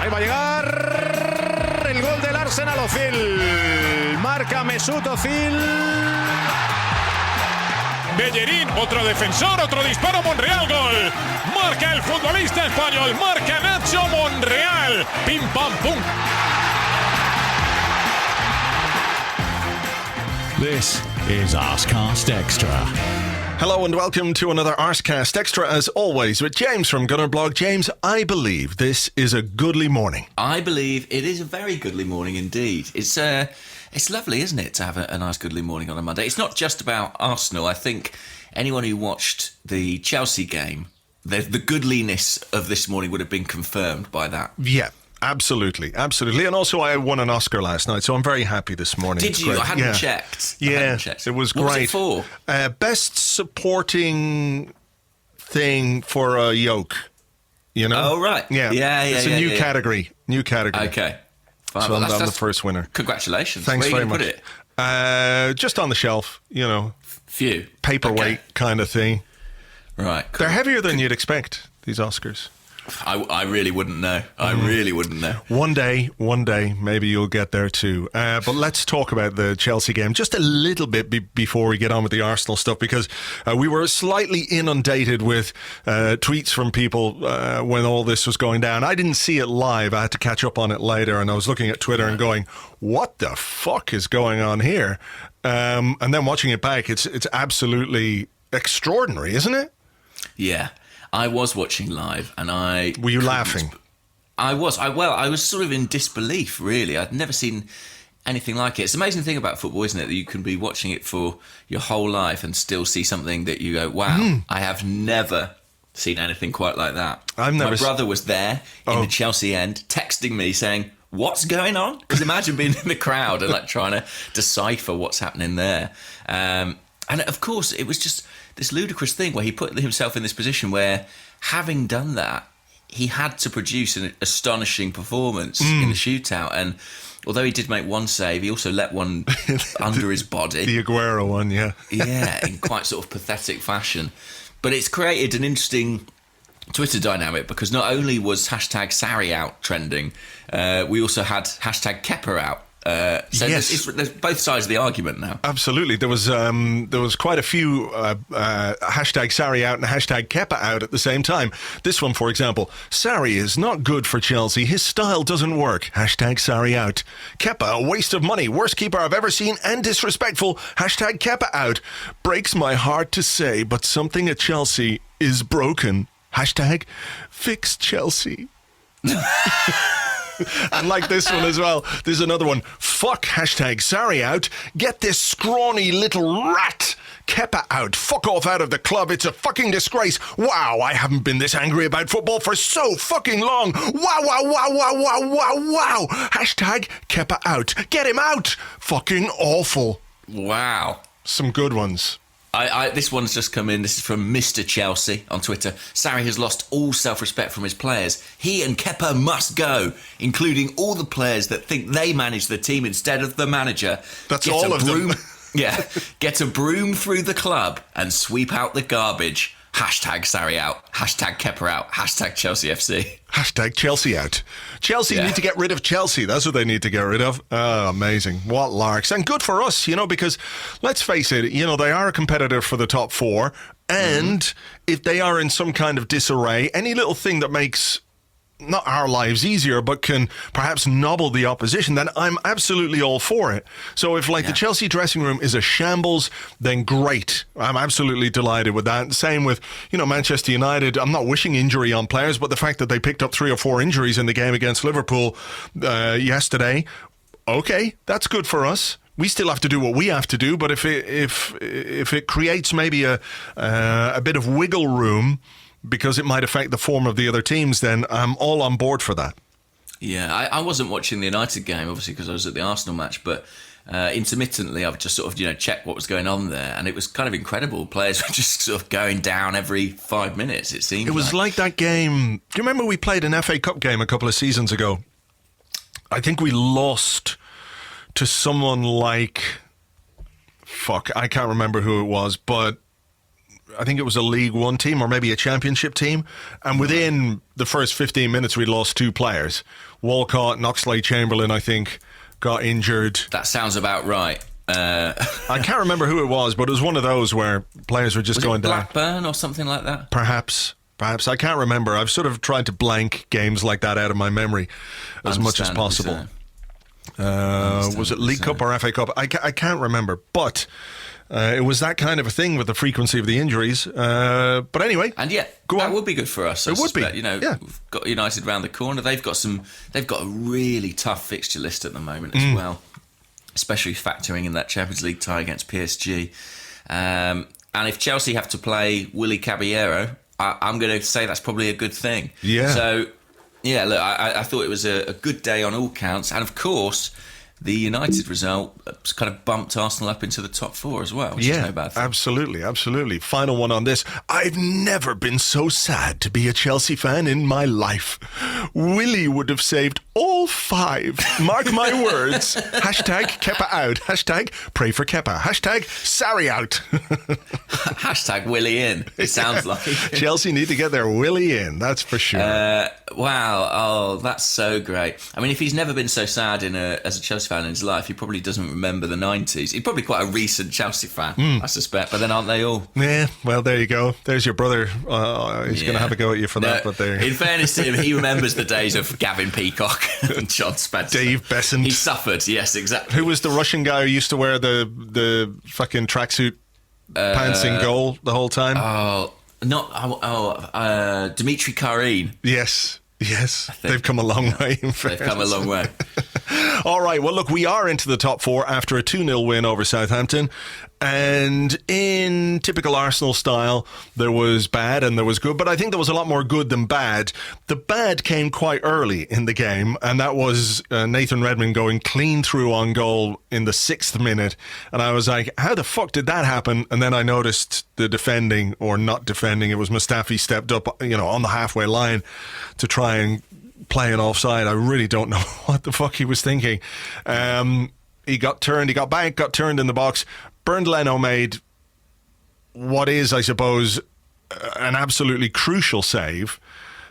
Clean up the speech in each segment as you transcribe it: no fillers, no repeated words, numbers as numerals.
Ahí va a llegar el gol del Arsenal. Ozil. Marca Mesut Ozil. Bellerín, otro defensor, otro disparo, Monreal, gol. Marca el futbolista español, marca Nacho Monreal. Pim, pam, pum. This is Arsecast Extra. Hello and welcome to another Arsecast Extra, as always, with James from Gunnerblog. James, I believe this is a goodly morning. I believe it is a very goodly morning indeed. It's lovely, isn't it, to have a nice goodly morning on a Monday. It's not just about Arsenal. I think anyone who watched the Chelsea game, the goodliness of this morning would have been confirmed by that. Yeah. Absolutely. And also I won an Oscar last night, so I'm very happy this morning. Did you? I hadn't checked. Yeah, it was great. What was it for? Best supporting thing for a yoke, you know? Oh, right. Yeah. It's a new category. Okay. Fine. So I'm the first winner. Congratulations. Thanks Where very are you much. Put it? Just on the shelf, you know. Phew. Paperweight kind of thing. Right. Cool. They're heavier than you'd expect, these Oscars. I really wouldn't know. I really wouldn't know. One day, maybe you'll get there too. But let's talk about the Chelsea game just a little bit before we get on with the Arsenal stuff, because we were slightly inundated with tweets from people when all this was going down. I didn't see it live. I had to catch up on it later, and I was looking at Twitter and going, what the fuck is going on here? And then watching it back, it's absolutely extraordinary, isn't it? Yeah. I was watching live, and Were you laughing? I was. I was sort of in disbelief, really. I'd never seen anything like it. It's the amazing thing about football, isn't it? That you can be watching it for your whole life and still see something that you go, wow, I have never seen anything quite like that. My brother was there in the Chelsea end, texting me saying, what's going on? Because imagine being in the crowd and like trying to decipher what's happening there. And of course, it was just this ludicrous thing where he put himself in this position where, having done that, he had to produce an astonishing performance in the shootout. And although he did make one save, he also let one under his body. The Aguero one, yeah. Yeah, in quite sort of pathetic fashion. But it's created an interesting Twitter dynamic, because not only was hashtag Sarri out trending, we also had hashtag Kepa out. So yes. there's both sides of the argument now. Absolutely. There was quite a few hashtag Sarri out and hashtag Kepa out at the same time. This one, for example, Sarri is not good for Chelsea. His style doesn't work. Hashtag Sarri out. Kepa, a waste of money. Worst keeper I've ever seen and disrespectful. Hashtag Kepa out. Breaks my heart to say, but something at Chelsea is broken. Hashtag fix Chelsea. And like this one as well, there's another one. Fuck hashtag Sarri out. Get this scrawny little rat Kepa out. Fuck off out of the club. It's a fucking disgrace. Wow, I haven't been this angry about football for so fucking long. Wow. Hashtag Kepa out. Get him out. Fucking awful. Wow. Some good ones. This one's just come in. This is from Mr. Chelsea on Twitter. Sarri has lost all self-respect from his players. He and Kepa must go, including all the players that think they manage the team instead of the manager. That's all of them. Yeah. Get a broom through the club and sweep out the garbage. Hashtag Sarri out. Hashtag Kepa out. Hashtag Chelsea FC. Hashtag Chelsea out. Chelsea need to get rid of Chelsea. That's what they need to get rid of. Oh, amazing. What larks. And good for us, because let's face it, they are a competitor for the top four. And if they are in some kind of disarray, any little thing that makes not our lives easier, but can perhaps nobble the opposition, then I'm absolutely all for it. So if the Chelsea dressing room is a shambles, then great. I'm absolutely delighted with that. Same with, Manchester United. I'm not wishing injury on players, but the fact that they picked up 3 or 4 injuries in the game against Liverpool yesterday, okay, that's good for us. We still have to do what we have to do, but if it creates maybe a bit of wiggle room, because it might affect the form of the other teams, then I'm all on board for that. Yeah, I wasn't watching the United game, obviously, because I was at the Arsenal match, but intermittently I've just sort of, checked what was going on there, and it was kind of incredible. Players were just sort of going down every 5 minutes, it seemed. It was like that game. Do you remember we played an FA Cup game a couple of seasons ago? I think we lost to someone like... I can't remember who it was, but... I think it was a League One team or maybe a Championship team. And within the first 15 minutes, we lost 2 players. Walcott and Oxlade-Chamberlain, I think, got injured. That sounds about right. I can't remember who it was, but it was one of those where players were just going down. Blackburn or something like that? Perhaps. I can't remember. I've sort of tried to blank games like that out of my memory as much as possible. Was it League Cup or FA Cup? I can't remember. But it was that kind of a thing with the frequency of the injuries. But anyway. And that would be good for us. It would be. We've got United round the corner. They've got a really tough fixture list at the moment as well. Especially factoring in that Champions League tie against PSG. And if Chelsea have to play Willy Caballero, I'm going to say that's probably a good thing. Yeah. So, look, I thought it was a good day on all counts. And, of course, the United result kind of bumped Arsenal up into the top 4 as well, which is no bad thing. Absolutely. Final one on this. I've never been so sad to be a Chelsea fan in my life. Willie would have saved all 5. Mark my words. Hashtag Kepa out. Hashtag pray for Kepa. Hashtag Sarri out. Hashtag Willie in. It sounds like. Chelsea need to get their Willie in. That's for sure. Wow. Oh, that's so great. I mean, if he's never been so sad as a Chelsea fan in his life, he probably doesn't remember the 90s. He's probably quite a recent Chelsea fan, I suspect. But then aren't they all? Yeah, well, there you go. There's your brother. He's going to have a go at you for that. But there. In fairness to him, he remembers the days of Gavin Peacock and John Spencer. Dave Besant. He suffered, yes, exactly. Who was the Russian guy who used to wear the fucking tracksuit pants in goal the whole time? Dmitry Karin. Yes. They've come a long way. They've come a long way. All right, well, look, we are into the top 4 after a 2-0 win over Southampton. And in typical Arsenal style, there was bad and there was good, but I think there was a lot more good than bad. The bad came quite early in the game, and that was Nathan Redmond going clean through on goal in the 6th minute. And I was like, how the fuck did that happen? And then I noticed the defending, or not defending, it was Mustafi stepped up, on the halfway line to try and play an offside. I really don't know what the fuck he was thinking. He got turned, he got back, got turned in the box. Bernd Leno made what is, I suppose, an absolutely crucial save.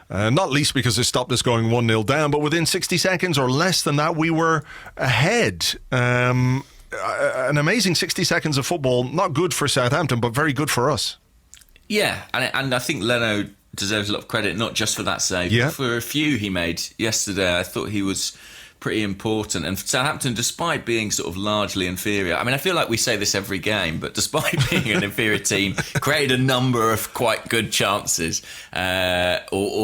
Not least because it stopped us going 1-0 down, but within 60 seconds or less than that, we were ahead. An amazing 60 seconds of football, not good for Southampton, but very good for us. Yeah, and I think Leno deserves a lot of credit, not just for that save, but for a few he made yesterday. I thought he was pretty important. And Southampton, despite being sort of largely inferior, I mean, I feel like we say this every game, but despite being an inferior team, created a number of quite good chances, or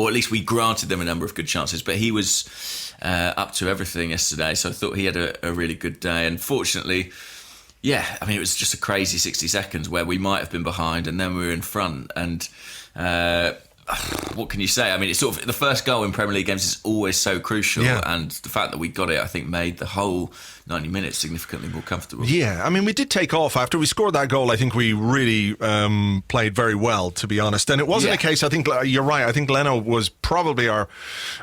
at least we granted them a number of good chances. But he was up to everything yesterday, so I thought he had a really good day. And fortunately, I mean, it was just a crazy 60 seconds where we might have been behind and then we were in front. And what can you say? I mean, it's sort of the first goal in Premier League games is always so crucial, and the fact that we got it, I think, made the whole 90 minutes significantly more comfortable. Yeah, I mean, we did take off after we scored that goal. I think we really played very well, to be honest. And it wasn't a case, I think you're right, I think Leno was probably our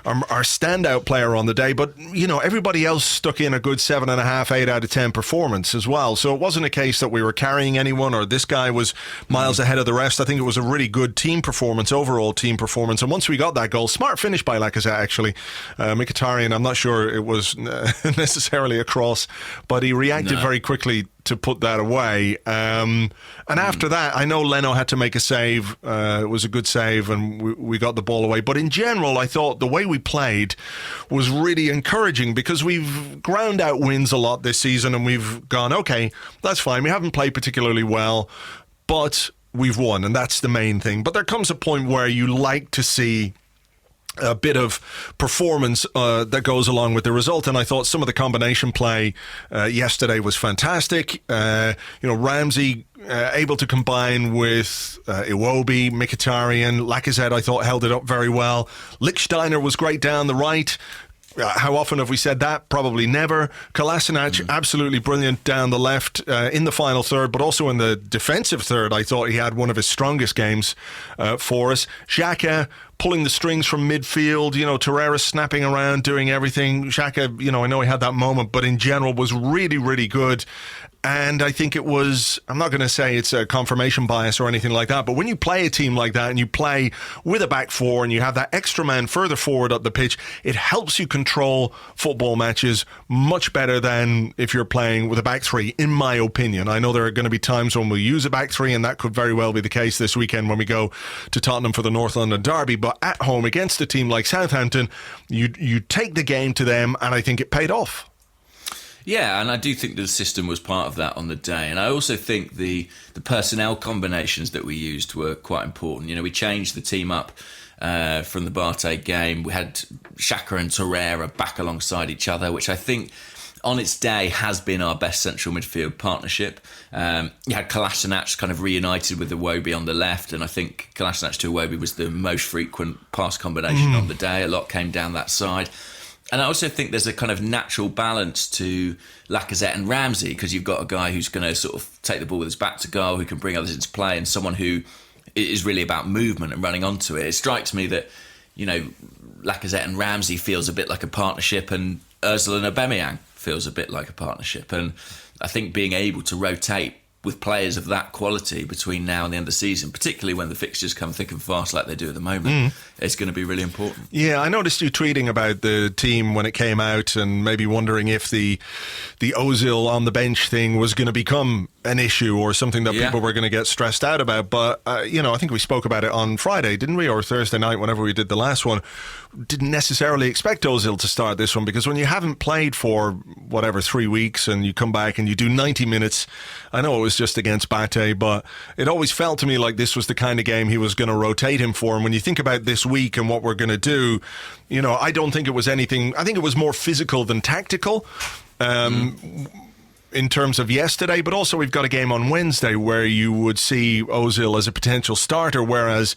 standout player on the day, but everybody else stuck in a good 7.5, 8 out of 10 performance as well. So it wasn't a case that we were carrying anyone or this guy was miles ahead of the rest. I think it was a really good team performance, overall team performance. And once we got that goal, smart finish by Lacazette, actually. Mkhitaryan, I'm not sure it was necessarily a cross, but he reacted very quickly to put that away. And after that, I know Leno had to make a save. It was a good save, and we got the ball away. But in general, I thought the way we played was really encouraging, because we've ground out wins a lot this season, and we've gone, okay, that's fine. We haven't played particularly well, but we've won, and that's the main thing. But there comes a point where you like to see a bit of performance that goes along with the result, and I thought some of the combination play yesterday was fantastic. Ramsey able to combine with Iwobi, Mkhitaryan, Lacazette, I thought held it up very well. Lichtsteiner was great down the right. How often have we said that? Probably never. Kolasinac, absolutely brilliant down the left in the final third, but also in the defensive third. I thought he had one of his strongest games for us. Xhaka pulling the strings from midfield, Torreira snapping around, doing everything. Xhaka, I know he had that moment, but in general was really, really good. And I think it was, I'm not going to say it's a confirmation bias or anything like that, but when you play a team like that and you play with a back four and you have that extra man further forward up the pitch, it helps you control football matches much better than if you're playing with a back three, in my opinion. I know there are going to be times when we'll use a back three, and that could very well be the case this weekend when we go to Tottenham for the North London derby, but at home against a team like Southampton, you take the game to them, and I think it paid off. Yeah, and I do think the system was part of that on the day. And I also think the personnel combinations that we used were quite important. You know, we changed the team up from the Barté game. We had Xhaka and Torreira back alongside each other, which I think on its day has been our best central midfield partnership. You had Kolasinac kind of reunited with Iwobi on the left, and I think Kolasinac to Iwobi was the most frequent pass combination on the day. A lot came down that side. And I also think there's a kind of natural balance to Lacazette and Ramsey, because you've got a guy who's going to sort of take the ball with his back to goal, who can bring others into play, and someone who is really about movement and running onto it. It strikes me that, you know, Lacazette and Ramsey feels a bit like a partnership, and Ozil and Aubameyang feels a bit like a partnership. And I think being able to rotate with players of that quality between now and the end of the season, particularly when the fixtures come thick and fast like they do at the moment, it's going to be really important. Yeah, I noticed you tweeting about the team when it came out, and maybe wondering if the Ozil on the bench thing was going to become an issue or something that people were going to get stressed out about. But, you know, I think we spoke about it on Friday, didn't we? Or Thursday night, whenever we did the last one. Didn't necessarily expect Ozil to start this one, because when you haven't played for, whatever, 3 weeks, and you come back and you do 90 minutes, I know it was just against Bate, but it always felt to me like this was the kind of game he was going to rotate him for. And when you think about this week and what we're going to do, you know, I don't think it was anything. I think it was more physical than tactical. In terms of yesterday, but also we've got a game on Wednesday where you would see Ozil as a potential starter, whereas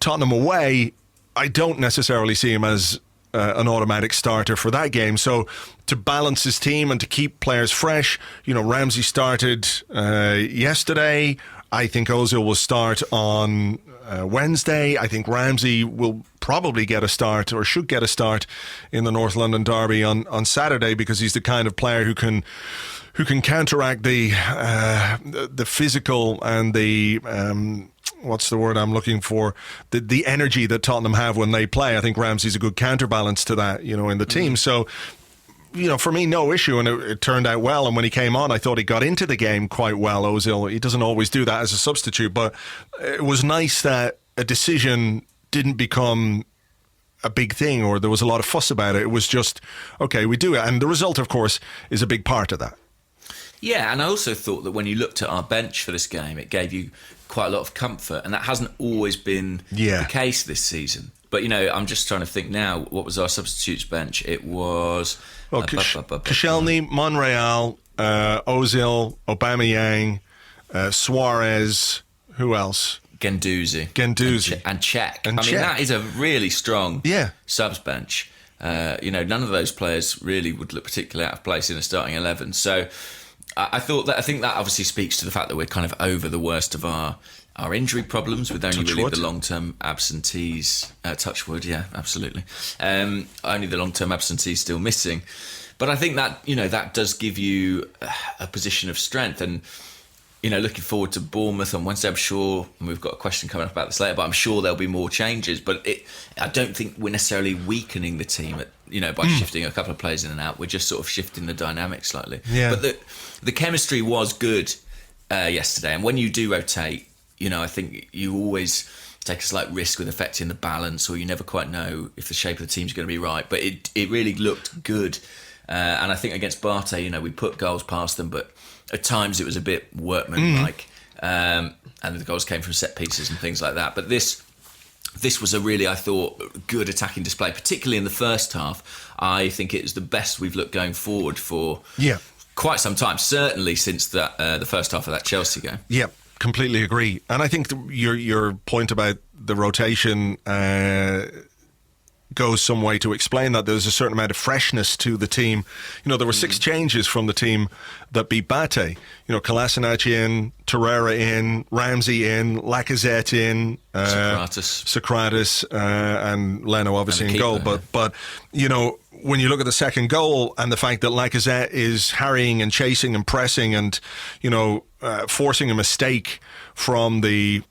Tottenham away, I don't necessarily see him as an automatic starter for that game. So to balance his team and to keep players fresh, you know, Ramsey started yesterday. I think Ozil will start on Wednesday. I think Ramsey will probably get a start, or should get a start, in the North London derby on Saturday, because he's the kind of player who can counteract the physical and the what's the word I'm looking for? The energy that Tottenham have when they play. I think Ramsey's a good counterbalance to that, you know, in the team. So, you know, for me, no issue, and it turned out well. And when he came on, I thought he got into the game quite well, Ozil. He doesn't always do that as a substitute, but it was nice that a decision didn't become a big thing, or there was a lot of fuss about it. It was just, okay, we do it. And the result, of course, is a big part of that. Yeah, and I also thought that when you looked at our bench for this game, it gave you quite a lot of comfort, and that hasn't always been the case this season. But, you know, I'm just trying to think now, what was our substitutes bench? It was... Well, Koscielny, Monreal, Ozil, Aubameyang, Suarez, who else? Guendouzi. And Cech. I mean, that is a really strong subs bench. You know, none of those players really would look particularly out of place in a starting 11. So I think that obviously speaks to the fact that we're kind of over the worst of our injury problems, with only the long-term absentees. Touch wood, yeah, absolutely. Only the long-term absentees still missing. But I think that, you know, that does give you a position of strength. And, you know, looking forward to Bournemouth on Wednesday, I'm sure, and we've got a question coming up about this later, but I'm sure there'll be more changes. But I don't think we're necessarily weakening the team, by shifting a couple of players in and out. We're just sort of shifting the dynamic slightly. Yeah. But the chemistry was good yesterday. And when you do rotate, you know, I think you always take a slight risk with affecting the balance, or you never quite know if the shape of the team's going to be right. But it really looked good. And I think against Barté, you know, we put goals past them, but at times it was a bit workman-like. And the goals came from set pieces and things like that. But this was a really, I thought, good attacking display, particularly in the first half. I think it was the best we've looked going forward for quite some time, certainly since the first half of that Chelsea game. Yeah, completely agree. And I think your point about the rotation goes some way to explain that. There's a certain amount of freshness to the team. There were 6 changes from the team that beat Bate. Kolasinac in, Torreira in, Ramsey in, Lacazette in, Socrates, and Leno obviously in goal. But when you look at the second goal and the fact that Lacazette is harrying and chasing and pressing and forcing a mistake from the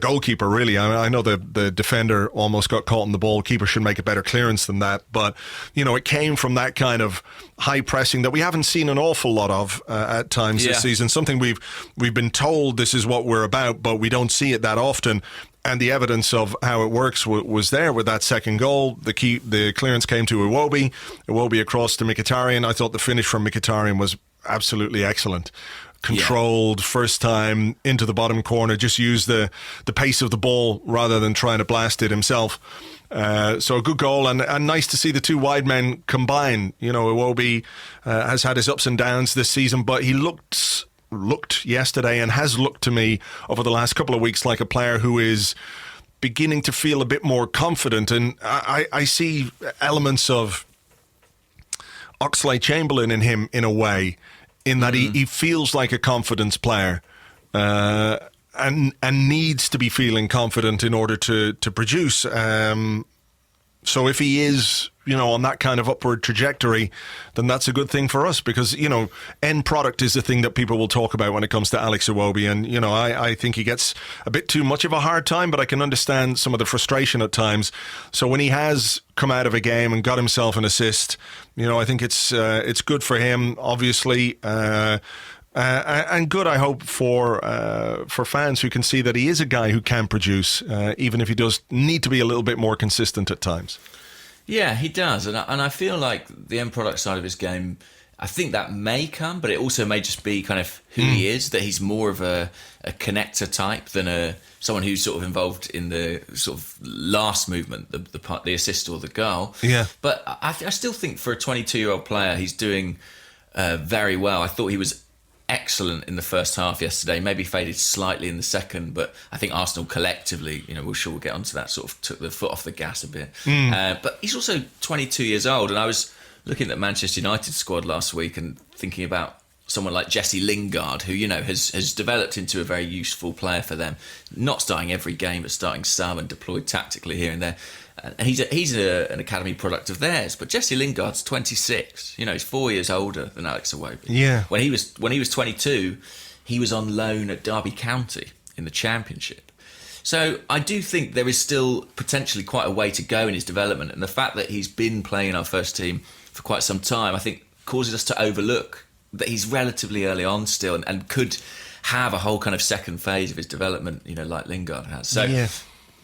goalkeeper, really. I know the defender almost got caught in the ball. Keeper should make a better clearance than that. But, it came from that kind of high pressing that we haven't seen an awful lot of at times this season. Something we've been told this is what we're about, but we don't see it that often. And the evidence of how it works was there with that second goal. The clearance came to Iwobi across to Mkhitaryan. I thought the finish from Mkhitaryan was absolutely excellent. Controlled, first time into the bottom corner, just used the pace of the ball rather than trying to blast it himself. So a good goal, and nice to see the 2 wide men combine. Iwobi has had his ups and downs this season, but he looked yesterday and has looked to me over the last couple of weeks like a player who is beginning to feel a bit more confident. And I see elements of Oxlade-Chamberlain in him in a way, in that he feels like a confidence player and needs to be feeling confident in order to produce. So if he is, on that kind of upward trajectory, then that's a good thing for us because, end product is the thing that people will talk about when it comes to Alex Iwobi. And, I think he gets a bit too much of a hard time, but I can understand some of the frustration at times. So when he has come out of a game and got himself an assist, I think it's good for him, obviously. And good, I hope, for fans who can see that he is a guy who can produce, even if he does need to be a little bit more consistent at times. Yeah, he does. And I feel like the end product side of his game, I think that may come, but it also may just be kind of who he is, that he's more of a connector type than someone who's sort of involved in the sort of last movement, the assist or the goal. Yeah. But I still think for a 22-year-old player, he's doing very well. I thought he was excellent in the first half yesterday, maybe faded slightly in the second, but I think Arsenal collectively, we'll get onto that, sort of took the foot off the gas a bit. But he's also 22 years old, and I was looking at Manchester United squad last week and thinking about someone like Jesse Lingard, who, has developed into a very useful player for them, not starting every game, but starting some and deployed tactically here and there. And he's an academy product of theirs, but Jesse Lingard's 26. He's 4 years older than Alex Iwobi. Yeah. When he was 22, he was on loan at Derby County in the Championship. So I do think there is still potentially quite a way to go in his development, and the fact that he's been playing in our first team for quite some time, I think, causes us to overlook that he's relatively early on still and could have a whole kind of second phase of his development, like Lingard has. So. Yeah.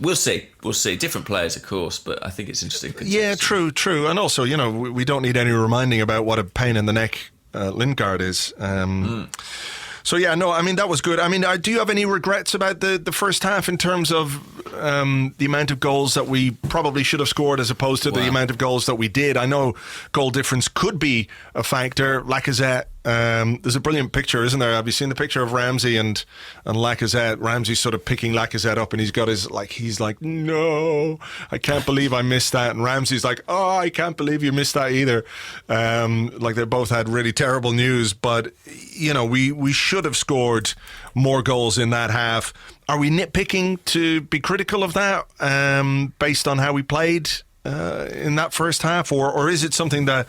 We'll see. Different players, of course, but I think it's interesting. Yeah, true. And also, we don't need any reminding about what a pain in the neck Lingard is. So, yeah, no, I mean, that was good. I mean, do you have any regrets about the first half in terms of the amount of goals that we probably should have scored as opposed to the amount of goals that we did? I know goal difference could be a factor. Lacazette, there's a brilliant picture, isn't there? Have you seen the picture of Ramsey and Lacazette? Ramsey's sort of picking Lacazette up and he's got he's like, no, I can't believe I missed that. And Ramsey's like, oh, I can't believe you missed that either. Like they both had really terrible news, but, we should have scored more goals in that half. Are we nitpicking to be critical of that based on how we played in that first half, or is it something that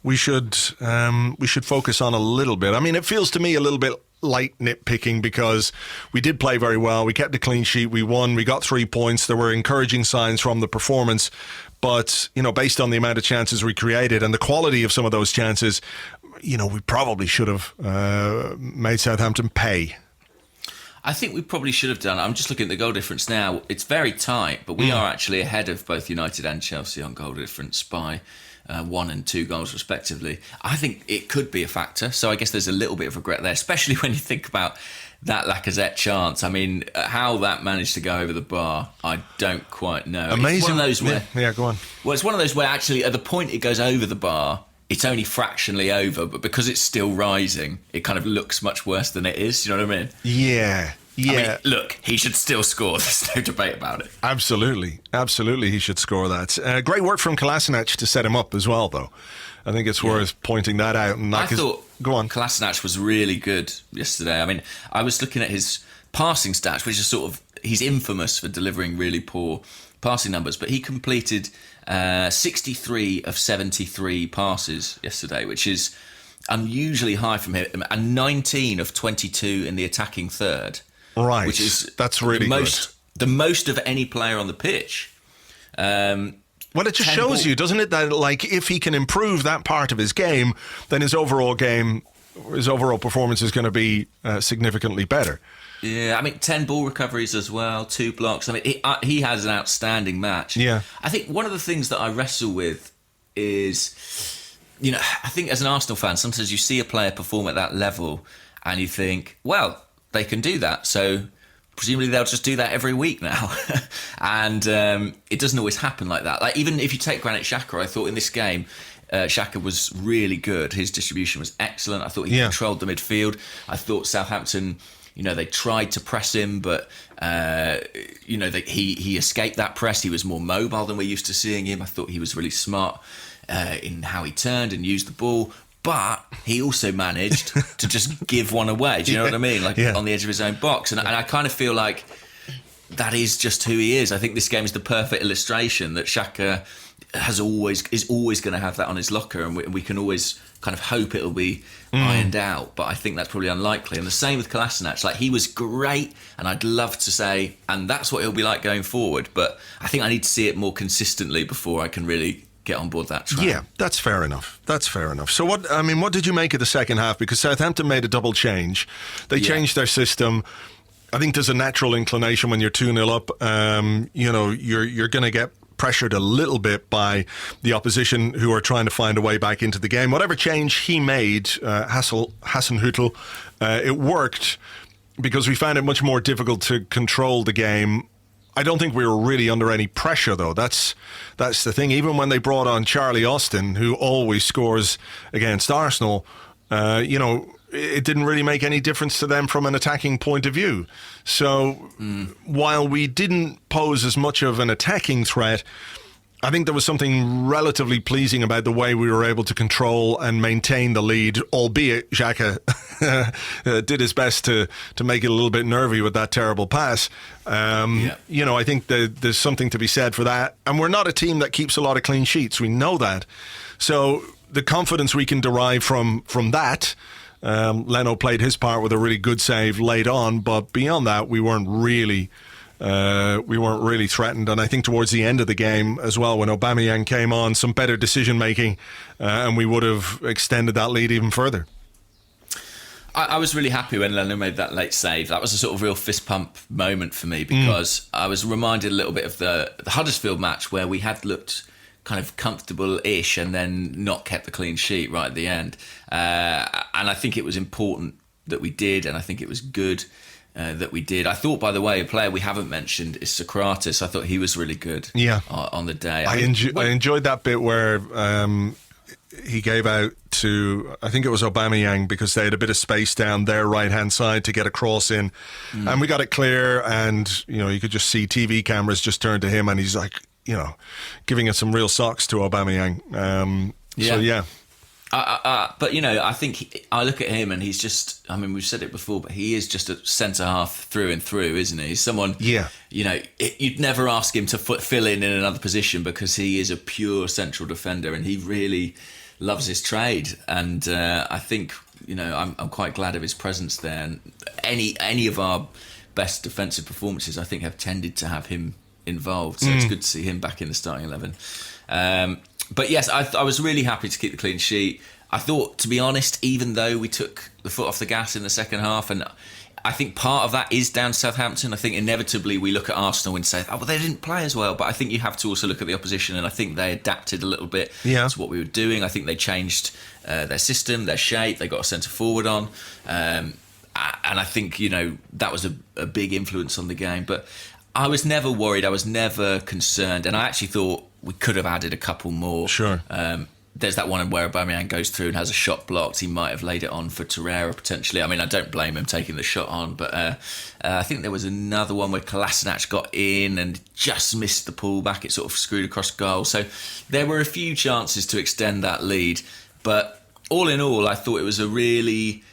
we should focus on a little bit? I mean, it feels to me a little bit light nitpicking because we did play very well. We kept a clean sheet. We won. We got 3 points. There were encouraging signs from the performance. But, based on the amount of chances we created and the quality of some of those chances, we probably should have made Southampton pay. I think we probably should have done. I'm just looking at the goal difference now. It's very tight, but we are actually ahead of both United and Chelsea on goal difference by 1 and 2 goals respectively. I think it could be a factor, so I guess there's a little bit of regret there, especially when you think about that Lacazette chance. I mean, how that managed to go over the bar, I don't quite know. Amazing. It's one of those where, yeah, go on. Well, it's one of those where actually at the point it goes over the bar, it's only fractionally over, but because it's still rising, it kind of looks much worse than it is. You know what I mean? Yeah. Yeah. I mean, look, he should still score. There's no debate about it. Absolutely. He should score that. Great work from Kolasinac to set him up as well, though. I think it's worth pointing that out. And I thought go on. Kolasinac was really good yesterday. I mean, I was looking at his passing stats, which is sort of, he's infamous for delivering really poor passing numbers, but he completed 63 of 73 passes yesterday, which is unusually high from him, and 19 of 22 in the attacking third. Right, which is that's really good. The most of any player on the pitch. Well, it just shows you, doesn't it, that like if he can improve that part of his game, then his overall performance is going to be significantly better. Yeah, I mean, 10 ball recoveries as well, 2 blocks. I mean, he has an outstanding match. Yeah. I think one of the things that I wrestle with is, you know, I think as an Arsenal fan, sometimes you see a player perform at that level and you think, well, they can do that, so presumably they'll just do that every week now. And it doesn't always happen like that. Like, even if you take Granit Xhaka, I thought in this game, Xhaka was really good. His distribution was excellent. I thought he controlled the midfield. I thought Southampton, you know, they tried to press him, but you know, he escaped that press. He was more mobile than we're used to seeing him. I thought he was really smart in how he turned and used the ball, but he also managed to just give one away. Do you know what I mean? Like on the edge of his own box, and I kind of feel like that is just who he is. I think this game is the perfect illustration that Xhaka is always going to have that on his locker, and we can always kind of hope it'll be ironed out, but I think that's probably unlikely. And the same with Kolasinac. Like, he was great, and I'd love to say, and that's what he'll be like going forward, but I think I need to see it more consistently before I can really get on board that track. Yeah, that's fair enough. So what did you make of the second half? Because Southampton made a double change. They changed their system. I think there's a natural inclination when you're 2-0 up. You know, you're going to get pressured a little bit by the opposition, who are trying to find a way back into the game. Whatever change he made, Hasenhüttl, it worked because we found it much more difficult to control the game. I don't think we were really under any pressure, though. That's the thing. Even when they brought on Charlie Austin, who always scores against Arsenal, you know, it didn't really make any difference to them from an attacking point of view. So while we didn't pose as much of an attacking threat, I think there was something relatively pleasing about the way we were able to control and maintain the lead, albeit Xhaka did his best to make it a little bit nervy with that terrible pass. You know, I think that there's something to be said for that. And we're not a team that keeps a lot of clean sheets. We know that. So the confidence we can derive from that, Leno played his part with a really good save late on, but beyond that, we weren't really threatened. And I think towards the end of the game as well, when Aubameyang came on, some better decision making, and we would have extended that lead even further. I was really happy when Leno made that late save. That was a sort of real fist pump moment for me, because I was reminded a little bit of the Huddersfield match, where we had looked kind of comfortable-ish and then not kept the clean sheet right at the end. And I think it was important that we did, and I think it was good that we did. I thought, by the way, a player we haven't mentioned is Socrates. I thought he was really good on the day. I enjoyed that bit where he gave out to, I think it was Aubameyang, because they had a bit of space down their right-hand side to get a cross in. And we got it clear, and, you know, you could just see TV cameras just turn to him, and he's like, you know, giving it some real socks to Aubameyang. So, yeah. But, you know, I think I look at him and he's just, I mean, we've said it before, but he is just a centre-half through and through, isn't he? He's someone, you know, you'd never ask him to fill in another position, because he is a pure central defender and he really loves his trade. And I think, you know, I'm quite glad of his presence there. And any of our best defensive performances, I think, have tended to have him involved, so it's good to see him back in the starting 11. But yes, I was really happy to keep the clean sheet. I thought, to be honest, even though we took the foot off the gas in the second half, and I think part of that is down to Southampton. I think inevitably we look at Arsenal and say, oh, well, they didn't play as well. But I think you have to also look at the opposition, and I think they adapted a little bit to what we were doing. I think they changed their system, their shape. They got a centre forward on. And I think, you know, that was a big influence on the game. But I was never worried. I was never concerned. And I actually thought we could have added a couple more. Sure. there's that one where Aubameyang goes through and has a shot blocked. He might have laid it on for Torreira potentially. I mean, I don't blame him taking the shot on, but I think there was another one where Kolasinac got in and just missed the pullback. It sort of screwed across goal. So there were a few chances to extend that lead, but all in all, I thought it was a really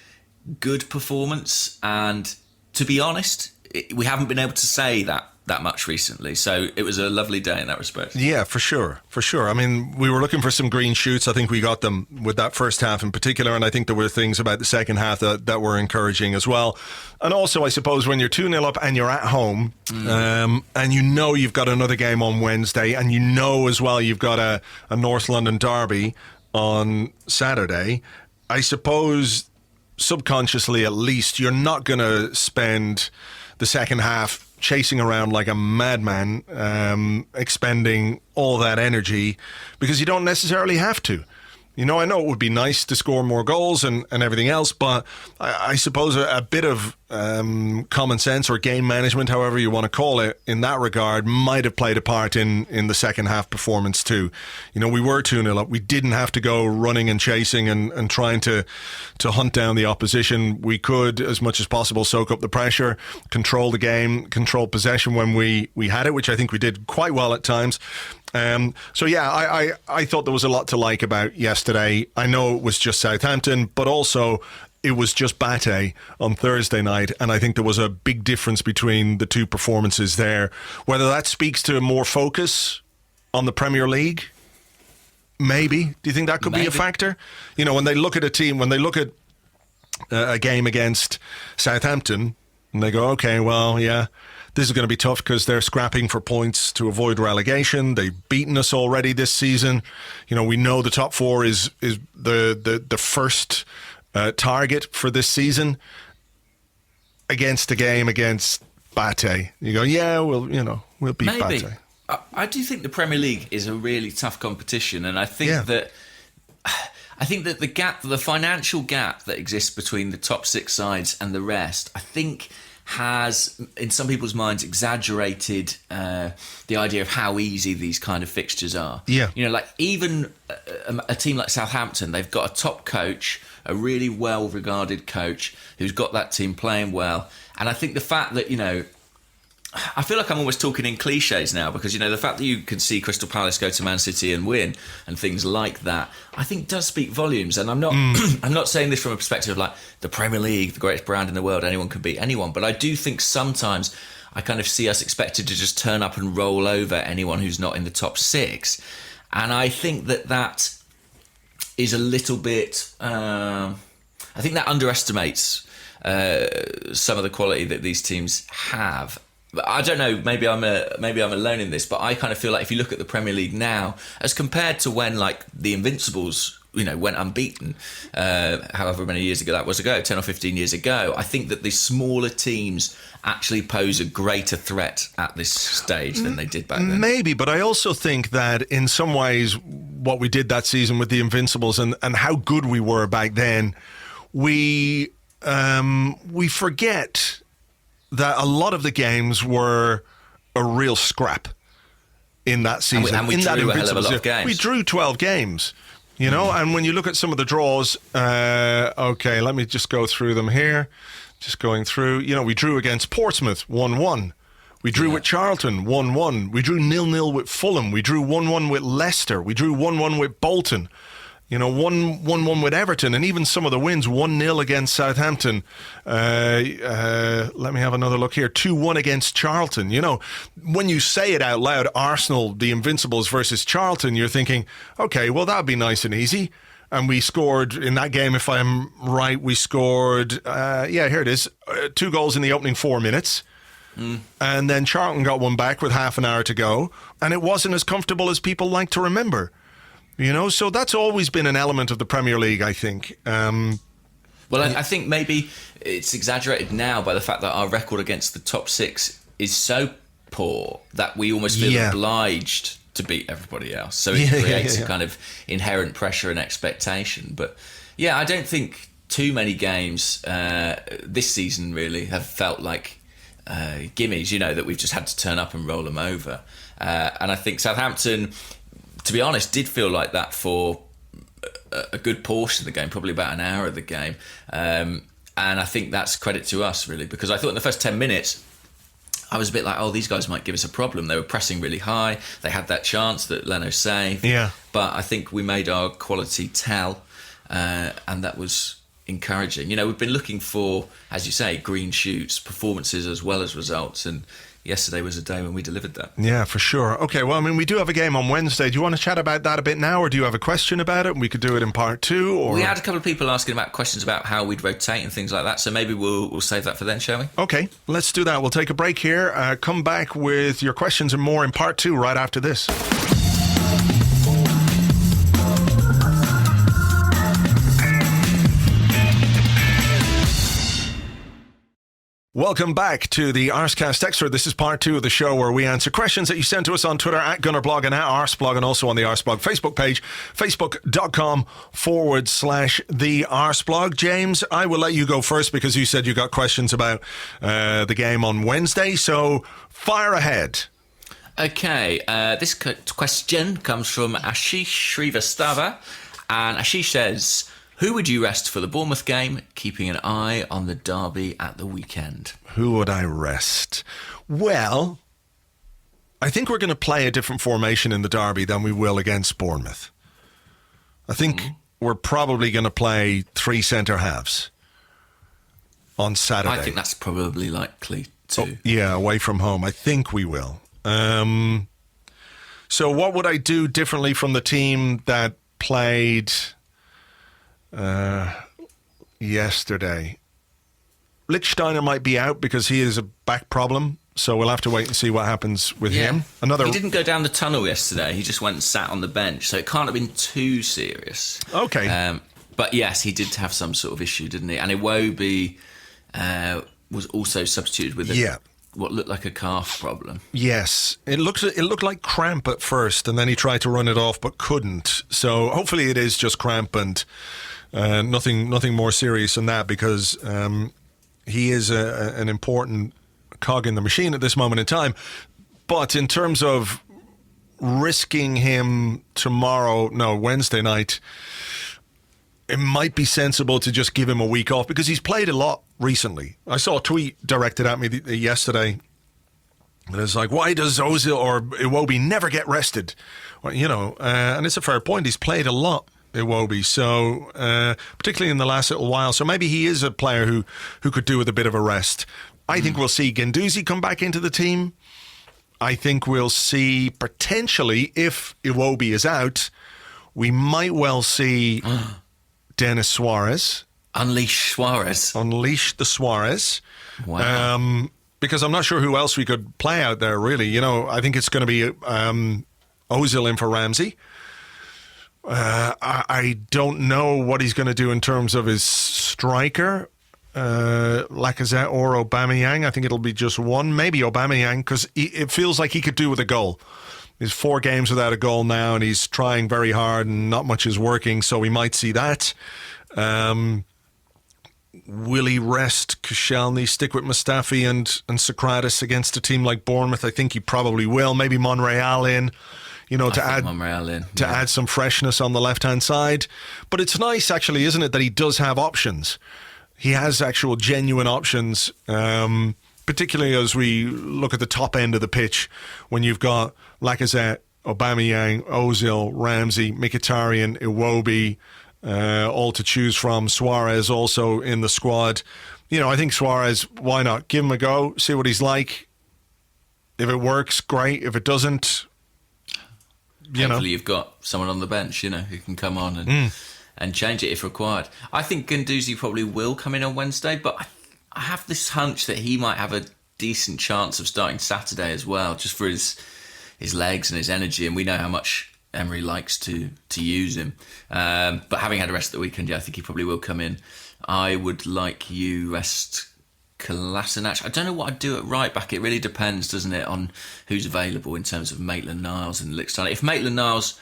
good performance. And to be honest, we haven't been able to say that much recently, so it was a lovely day in that respect. Yeah, for sure. I mean, we were looking for some green shoots. I think we got them with that first half in particular, and I think there were things about the second half that were encouraging as well. And also, I suppose, when you're 2-0 up and you're at home, and you know you've got another game on Wednesday, and you know as well you've got a North London derby on Saturday, I suppose subconsciously at least you're not going to spend the second half chasing around like a madman, expending all that energy, because you don't necessarily have to. You know, I know it would be nice to score more goals and everything else, but I suppose a bit of common sense or game management, however you want to call it, in that regard, might have played a part in the second half performance too. You know, we were 2-0 up. We didn't have to go running and chasing and trying to hunt down the opposition. We could, as much as possible, soak up the pressure, control the game, control possession when we had it, which I think we did quite well at times. So yeah, I thought there was a lot to like about yesterday. I know it was just Southampton, but also it was just Bate on Thursday night, and I think there was a big difference between the two performances there. Whether that speaks to more focus on the Premier League, maybe. Do you think that could be a factor? You know, when they look at a team, when they look at a game against Southampton, and they go, okay, well, yeah, this is going to be tough because they're scrapping for points to avoid relegation. They've beaten us already this season. You know, we know the top four is the first target for this season. Against a game against Bate, you go, yeah, we'll beat Bate. I do think the Premier League is a really tough competition, and I think that the gap, the financial gap that exists between the top six sides and the rest, I think has, in some people's minds, exaggerated the idea of how easy these kind of fixtures are. Yeah. You know, like even a team like Southampton, they've got a top coach, a really well-regarded coach who's got that team playing well. And I think the fact that, you know, I feel like I'm almost talking in cliches now, because, you know, the fact that you can see Crystal Palace go to Man City and win and things like that, I think does speak volumes. And I'm not I'm not saying this from a perspective of like the Premier League, the greatest brand in the world, anyone can beat anyone. But I do think sometimes I kind of see us expected to just turn up and roll over anyone who's not in the top six. And I think that is a little bit, I think that underestimates some of the quality that these teams have. I don't know, maybe I'm alone in this, but I kind of feel like if you look at the Premier League now, as compared to when like the Invincibles, you know, went unbeaten, however many years ago that was 10 or 15 years ago, I think that the smaller teams actually pose a greater threat at this stage than they did back then. Maybe, but I also think that in some ways what we did that season with the Invincibles and how good we were back then, we forget that a lot of the games were a real scrap in that season. And we drew a hell of a lot of games. We drew 12 games, you know, and when you look at some of the draws, okay, let me just go through them here. Just going through, you know, we drew against Portsmouth 1-1. We drew with Charlton 1-1. We drew 0-0 with Fulham. We drew 1-1 with Leicester. We drew 1-1 with Bolton. You know, 1-1 with Everton, and even some of the wins, 1-0 against Southampton. Let me have another look here. 2-1 against Charlton. You know, when you say it out loud, Arsenal, the Invincibles versus Charlton, you're thinking, okay, well, that'd be nice and easy. And we scored in that game, if I'm right, we scored, here it is, 2 goals in the opening 4 minutes. And then Charlton got one back with half an hour to go. And it wasn't as comfortable as people like to remember. You know, so that's always been an element of the Premier League, I think. Well, I think maybe it's exaggerated now by the fact that our record against the top six is so poor that we almost feel obliged to beat everybody else. So it creates a kind of inherent pressure and expectation. But yeah, I don't think too many games this season really have felt like gimmies, you know, that we've just had to turn up and roll them over. And I think Southampton, to be honest, did feel like that for a good portion of the game, probably about an hour of the game. And I think that's credit to us, really, because I thought in the first 10 minutes, I was a bit like, oh, these guys might give us a problem. They were pressing really high. They had that chance that Leno saved. Yeah. But I think we made our quality tell, and that was encouraging. We've been looking for, as you say, green shoots, performances as well as results, and yesterday was a day when we delivered that. Yeah, for sure. Okay, well, I mean, we do have a game on Wednesday. Do you want to chat about that a bit now, or do you have a question about it? We could do it in part 2. Or... We had a couple of people asking about questions about how we'd rotate and things like that, so maybe we'll save that for then, shall we? Okay, let's do that. We'll take a break here. Come back with your questions and more in part 2 right after this. Welcome back to the Arsecast Extra. This is part 2 of the show where we answer questions that you sent to us on Twitter at Gunnerblog and at Arseblog, and also on the Arseblog Facebook page, facebook.com/the Arseblog. James, I will let you go first because you said you got questions about the game on Wednesday, so fire ahead. Okay, this question comes from Ashish Srivastava, and Ashish says, who would you rest for the Bournemouth game, keeping an eye on the derby at the weekend? Who would I rest? Well, I think we're going to play a different formation in the derby than we will against Bournemouth. I think we're probably going to play 3 centre-halves on Saturday. I think that's probably likely too. Yeah, away from home. I think we will. So what would I do differently from the team that played... yesterday? Lichtsteiner might be out because he has a back problem, so we'll have to wait and see what happens with him. He didn't go down the tunnel yesterday. He just went and sat on the bench, so it can't have been too serious. Okay. But yes, he did have some sort of issue, didn't he? And Iwobi was also substituted with what looked like a calf problem. Yes, it looked like cramp at first, and then he tried to run it off but couldn't. So hopefully it is just cramp and nothing more serious than that, because he is an important cog in the machine at this moment in time. But in terms of risking him Wednesday night, it might be sensible to just give him a week off, because he's played a lot recently. I saw a tweet directed at me yesterday that is like, why does Ozil or Iwobi never get rested? Well, and it's a fair point. He's played a lot, Iwobi, so particularly in the last little while. So maybe he is a player who could do with a bit of a rest. I think we'll see Guendouzi come back into the team. I think we'll see, potentially, if Iwobi is out, we might well see Denis Suarez. Unleash the Suarez. Wow. Because I'm not sure who else we could play out there, really. I think it's going to be Ozil in for Ramsey. I don't know what he's going to do in terms of his striker, Lacazette or Aubameyang. I think it'll be just one, maybe Aubameyang, because it feels like he could do with a goal. He's 4 games without a goal now, and he's trying very hard, and not much is working, so we might see that. Will he rest Koscielny, stick with Mustafi and Socrates against a team like Bournemouth? I think he probably will. Maybe Monreal in, to add some freshness on the left-hand side. But it's nice, actually, isn't it, that he does have options. He has actual genuine options, particularly as we look at the top end of the pitch, when you've got Lacazette, Aubameyang, Ozil, Ramsey, Mkhitaryan, Iwobi, all to choose from. Suarez also in the squad. I think Suarez, why not? Give him a go, see what he's like. If it works, great. If it doesn't, hopefully you've got someone on the bench, who can come on and change it if required. I think Guendouzi probably will come in on Wednesday, but I have this hunch that he might have a decent chance of starting Saturday as well, just for his legs and his energy, and we know how much Emery likes to use him. But having had a rest of the weekend, I think he probably will come in. I would like you rest Kolasinac. I don't know what I'd do at right back. It really depends, doesn't it, on who's available in terms of Maitland-Niles and Lichtsteiner. If Maitland-Niles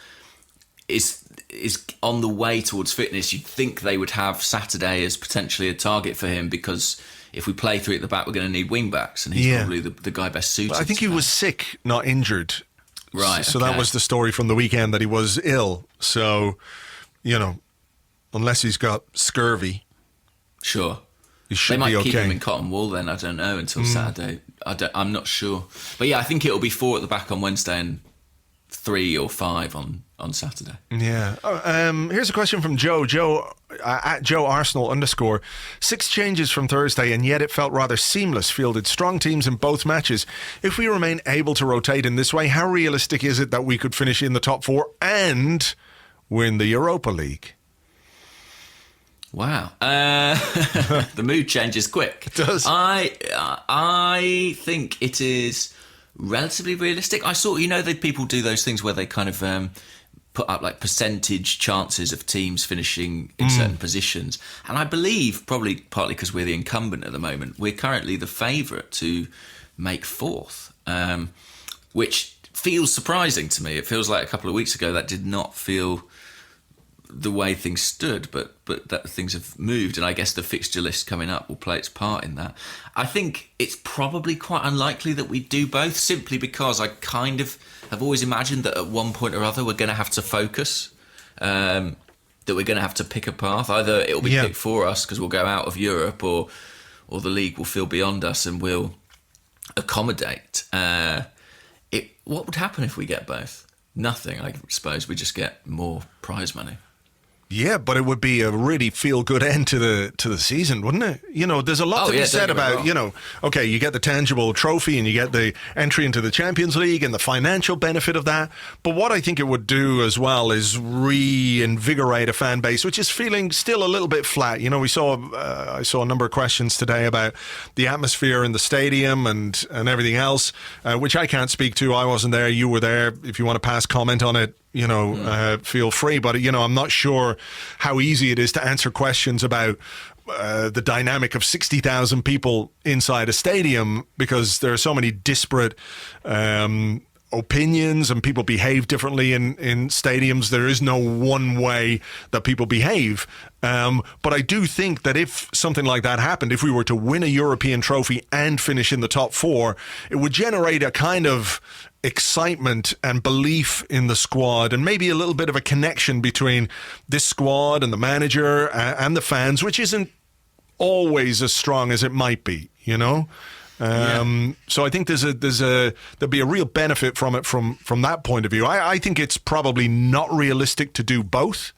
is on the way towards fitness, you'd think they would have Saturday as potentially a target for him, because if we play 3 at the back, we're going to need wing-backs, and he's probably the guy best suited. But I think he was sick, not injured. Right. So that was the story from the weekend, that he was ill. So, unless he's got scurvy. Sure. He should They might be okay. keep him in cotton wool then, I don't know, until Saturday. I'm not sure. But yeah, I think it'll be 4 at the back on Wednesday and 3 or 5 on Saturday. Yeah. Here's a question from Joe. Joe, at Joe Arsenal _. 6 changes from Thursday, and yet it felt rather seamless. Fielded strong teams in both matches. If we remain able to rotate in this way, how realistic is it that we could finish in the top 4 and win the Europa League? Wow. The mood changes quick. It does. I think it is relatively realistic. I saw, that people do those things where they kind of put up like percentage chances of teams finishing in certain positions. And I believe, probably partly because we're the incumbent at the moment, we're currently the favourite to make 4th, which feels surprising to me. It feels like a couple of weeks ago that did not feel the way things stood, but that things have moved, and I guess the fixture list coming up will play its part in that. I think it's probably quite unlikely that we do both, simply because I kind of have always imagined that at one point or other we're going to have to focus, that we're going to have to pick a path. Either it'll be picked for us because we'll go out of Europe, or the league will feel beyond us and we'll accommodate. What would happen if we get both? Nothing, I suppose. We just get more prize money. Yeah, but it would be a really feel-good end to the season, wouldn't it? There's a lot to be said about, okay, you get the tangible trophy and you get the entry into the Champions League and the financial benefit of that. But what I think it would do as well is reinvigorate a fan base, which is feeling still a little bit flat. I saw a number of questions today about the atmosphere in the stadium and everything else, which I can't speak to. I wasn't there. You were there. If you want to pass comment on it, feel free. But, I'm not sure how easy it is to answer questions about the dynamic of 60,000 people inside a stadium, because there are so many disparate opinions and people behave differently in stadiums. There is no one way that people behave. But I do think that if something like that happened, if we were to win a European trophy and finish in the top 4, it would generate a kind of excitement and belief in the squad, and maybe a little bit of a connection between this squad and the manager and the fans, which isn't always as strong as it might be, So I think there'll be a real benefit from it from that point of view. I think it's probably not realistic to do both,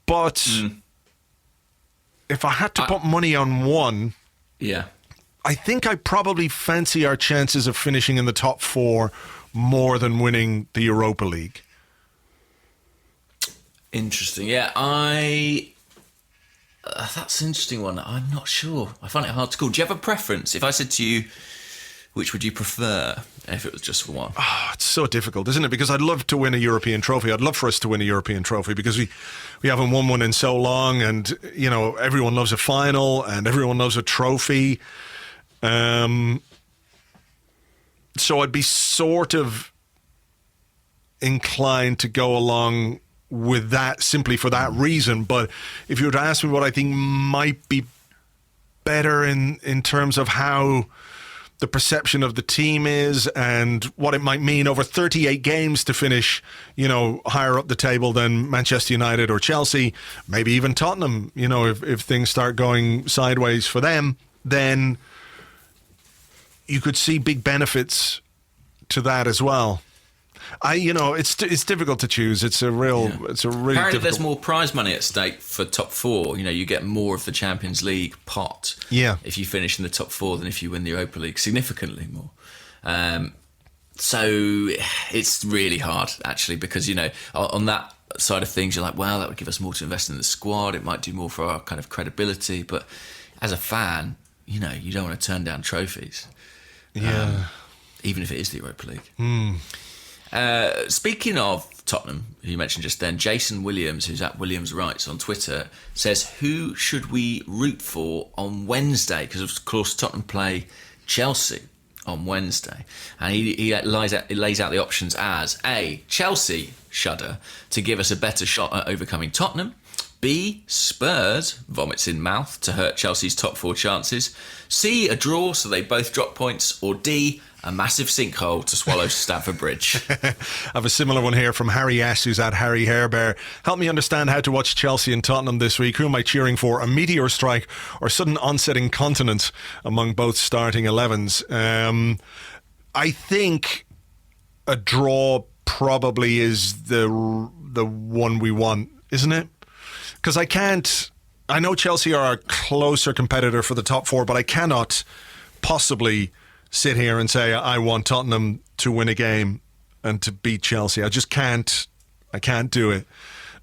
but if I had to put money on one, I think I probably fancy our chances of finishing in the top 4 more than winning the Europa League. Interesting. Yeah, that's an interesting one. I'm not sure. I find it hard to call. Do you have a preference? If I said to you, which would you prefer if it was just for one? Oh, it's so difficult, isn't it? Because I'd love to win a European trophy. I'd love for us to win a European trophy because we haven't won one in so long, and everyone loves a final and everyone loves a trophy. So I'd be sort of inclined to go along with that simply for that reason. But if you were to ask me what I think might be better in terms of how the perception of the team is and what it might mean over 38 games to finish, higher up the table than Manchester United or Chelsea, maybe even Tottenham, if things start going sideways for them, then you could see big benefits to that as well. It's difficult to choose. It's a really Apparently difficult. there's more prize money at stake for top 4. You get more of the Champions League pot. If you finish in the top 4 than if you win the Europa League, significantly more. So it's really hard actually, because on that side of things you're like, well, that would give us more to invest in the squad. It might do more for our kind of credibility. But as a fan, you don't want to turn down trophies. Even if it is the Europa League. Speaking of Tottenham, who you mentioned just then, Jason Williams, who's at Williams Rights on Twitter, says, who should we root for on Wednesday? Because, of course, Tottenham play Chelsea on Wednesday. And he lays out the options as A, Chelsea shudder to give us a better shot at overcoming Tottenham. B, Spurs vomits in mouth to hurt Chelsea's top 4 chances. C, a draw so they both drop points. Or D, a massive sinkhole to swallow Stamford Bridge. I have a similar one here from Harry S, who's at Harry Hairbear. Help me understand how to watch Chelsea and Tottenham this week. Who am I cheering for? A meteor strike or sudden onset incontinence among both starting 11s? I think a draw probably is the one we want, isn't it? Because I know Chelsea are a closer competitor for the top 4, but I cannot possibly sit here and say I want Tottenham to win a game and to beat Chelsea. I just can't. I can't do it.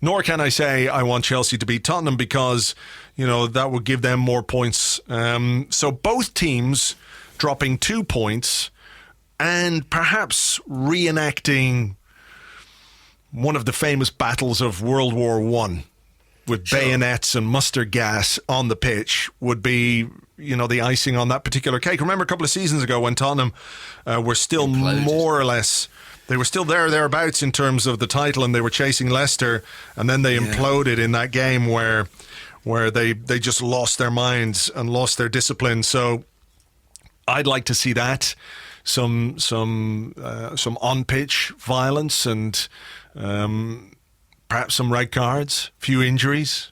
Nor can I say I want Chelsea to beat Tottenham because, that would give them more points. So both teams dropping 2 points and perhaps reenacting one of the famous battles of World War I with bayonets and mustard gas on the pitch would be, the icing on that particular cake. Remember a couple of seasons ago when Tottenham were still more or less, they were still thereabouts in terms of the title, and they were chasing Leicester, and then they imploded in that game where they just lost their minds and lost their discipline. So I'd like to see that. Some on-pitch violence and perhaps some red cards, few injuries.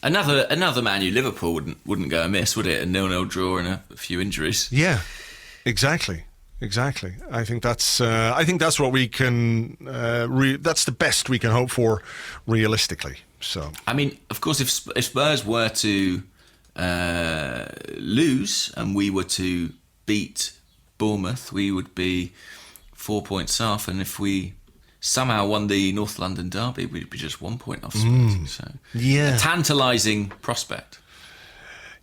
Another Man U Liverpool wouldn't go amiss, would it? A 0-0 draw and a few injuries. Yeah, exactly. I think that's what we can. That's the best we can hope for, realistically. So, I mean, of course, if Spurs were to lose and we were to beat Bournemouth, we would be 4 points off, and if we somehow won the North London derby, we'd be just 1 point off Spurs. So, a tantalising prospect.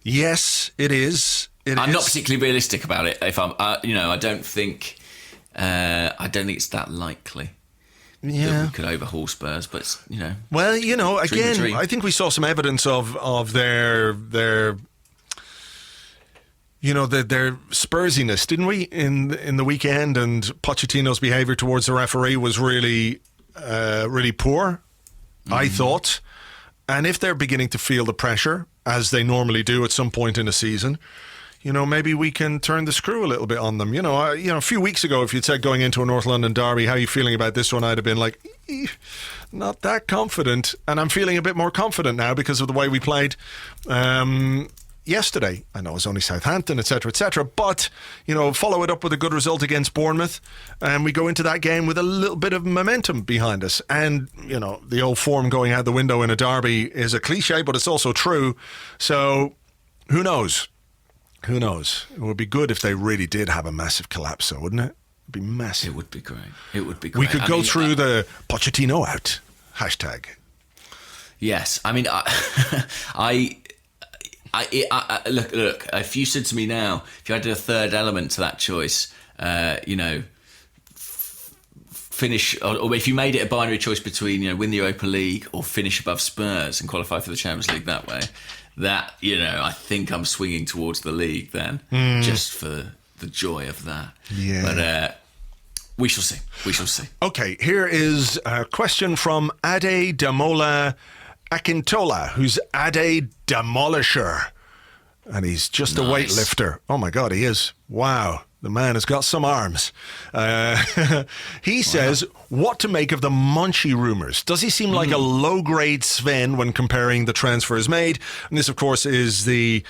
Yes, it is. I'm not particularly realistic about it. If I'm, I don't think it's that likely that we could overhaul Spurs. But well, again, I think we saw some evidence of their Spursiness, didn't we, in the weekend? And Pochettino's behaviour towards the referee was really poor, I thought. And if they're beginning to feel the pressure, as they normally do at some point in a season, maybe we can turn the screw a little bit on them. A few weeks ago, if you'd said going into a North London derby, how are you feeling about this one? I'd have been like, not that confident. And I'm feeling a bit more confident now because of the way we played yesterday. I know it's only Southampton, etc., but follow it up with a good result against Bournemouth, and we go into that game with a little bit of momentum behind us. And the old form going out the window in a derby is a cliche, but it's also true. So who knows? It would be good if they really did have a massive collapse, though, wouldn't it? It'd be massive. It would be great. We could go through the Pochettino out hashtag. Yes, I mean, I look. If you said to me now, if you had a third element to that choice, finish, or if you made it a binary choice between win the Europa League or finish above Spurs and qualify for the Champions League that way, that I think I'm swinging towards the league then, just for the joy of that. Yeah, but we shall see. Okay, here is a question from Ade Damola Akintola, who's Ade Demolisher. And he's just a weightlifter. Oh my God, he is. Wow. The man has got some arms. He says, what to make of the Monchi rumours? Does he seem like a low-grade Sven when comparing the transfers made? And this, of course, is the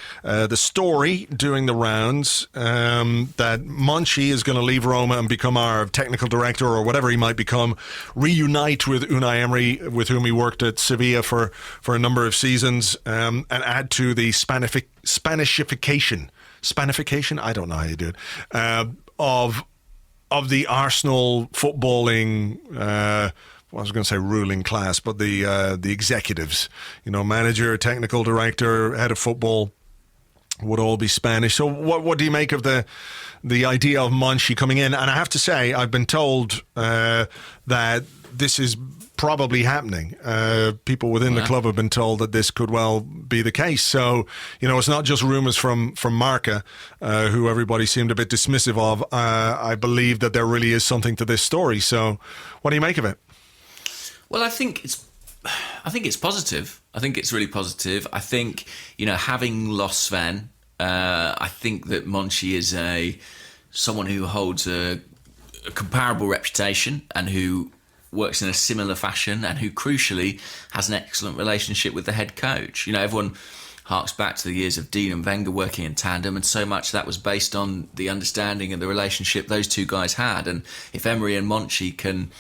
story doing the rounds that Monchi is going to leave Roma and become our technical director or whatever he might become, reunite with Unai Emery, with whom he worked at Sevilla for a number of seasons, and add to the Spanishification, I don't know how you do it, of the Arsenal footballing, I was going to say ruling class, but the executives, manager, technical director, head of football would all be Spanish. So what do you make of the idea of Monchi coming in? And I have to say, I've been told that this is probably happening. People within the club have been told that this could well be the case. So, it's not just rumours from Marca, who everybody seemed a bit dismissive of. I believe that there really is something to this story. So, what do you make of it? Well, I think it's positive. I think it's really positive. I think, having lost Sven, I think that Monchi is someone who holds a comparable reputation and who works in a similar fashion and who crucially has an excellent relationship with the head coach. Everyone harks back to the years of Dean and Wenger working in tandem, and so much of that was based on the understanding and the relationship those two guys had. And if Emery and Monchi can,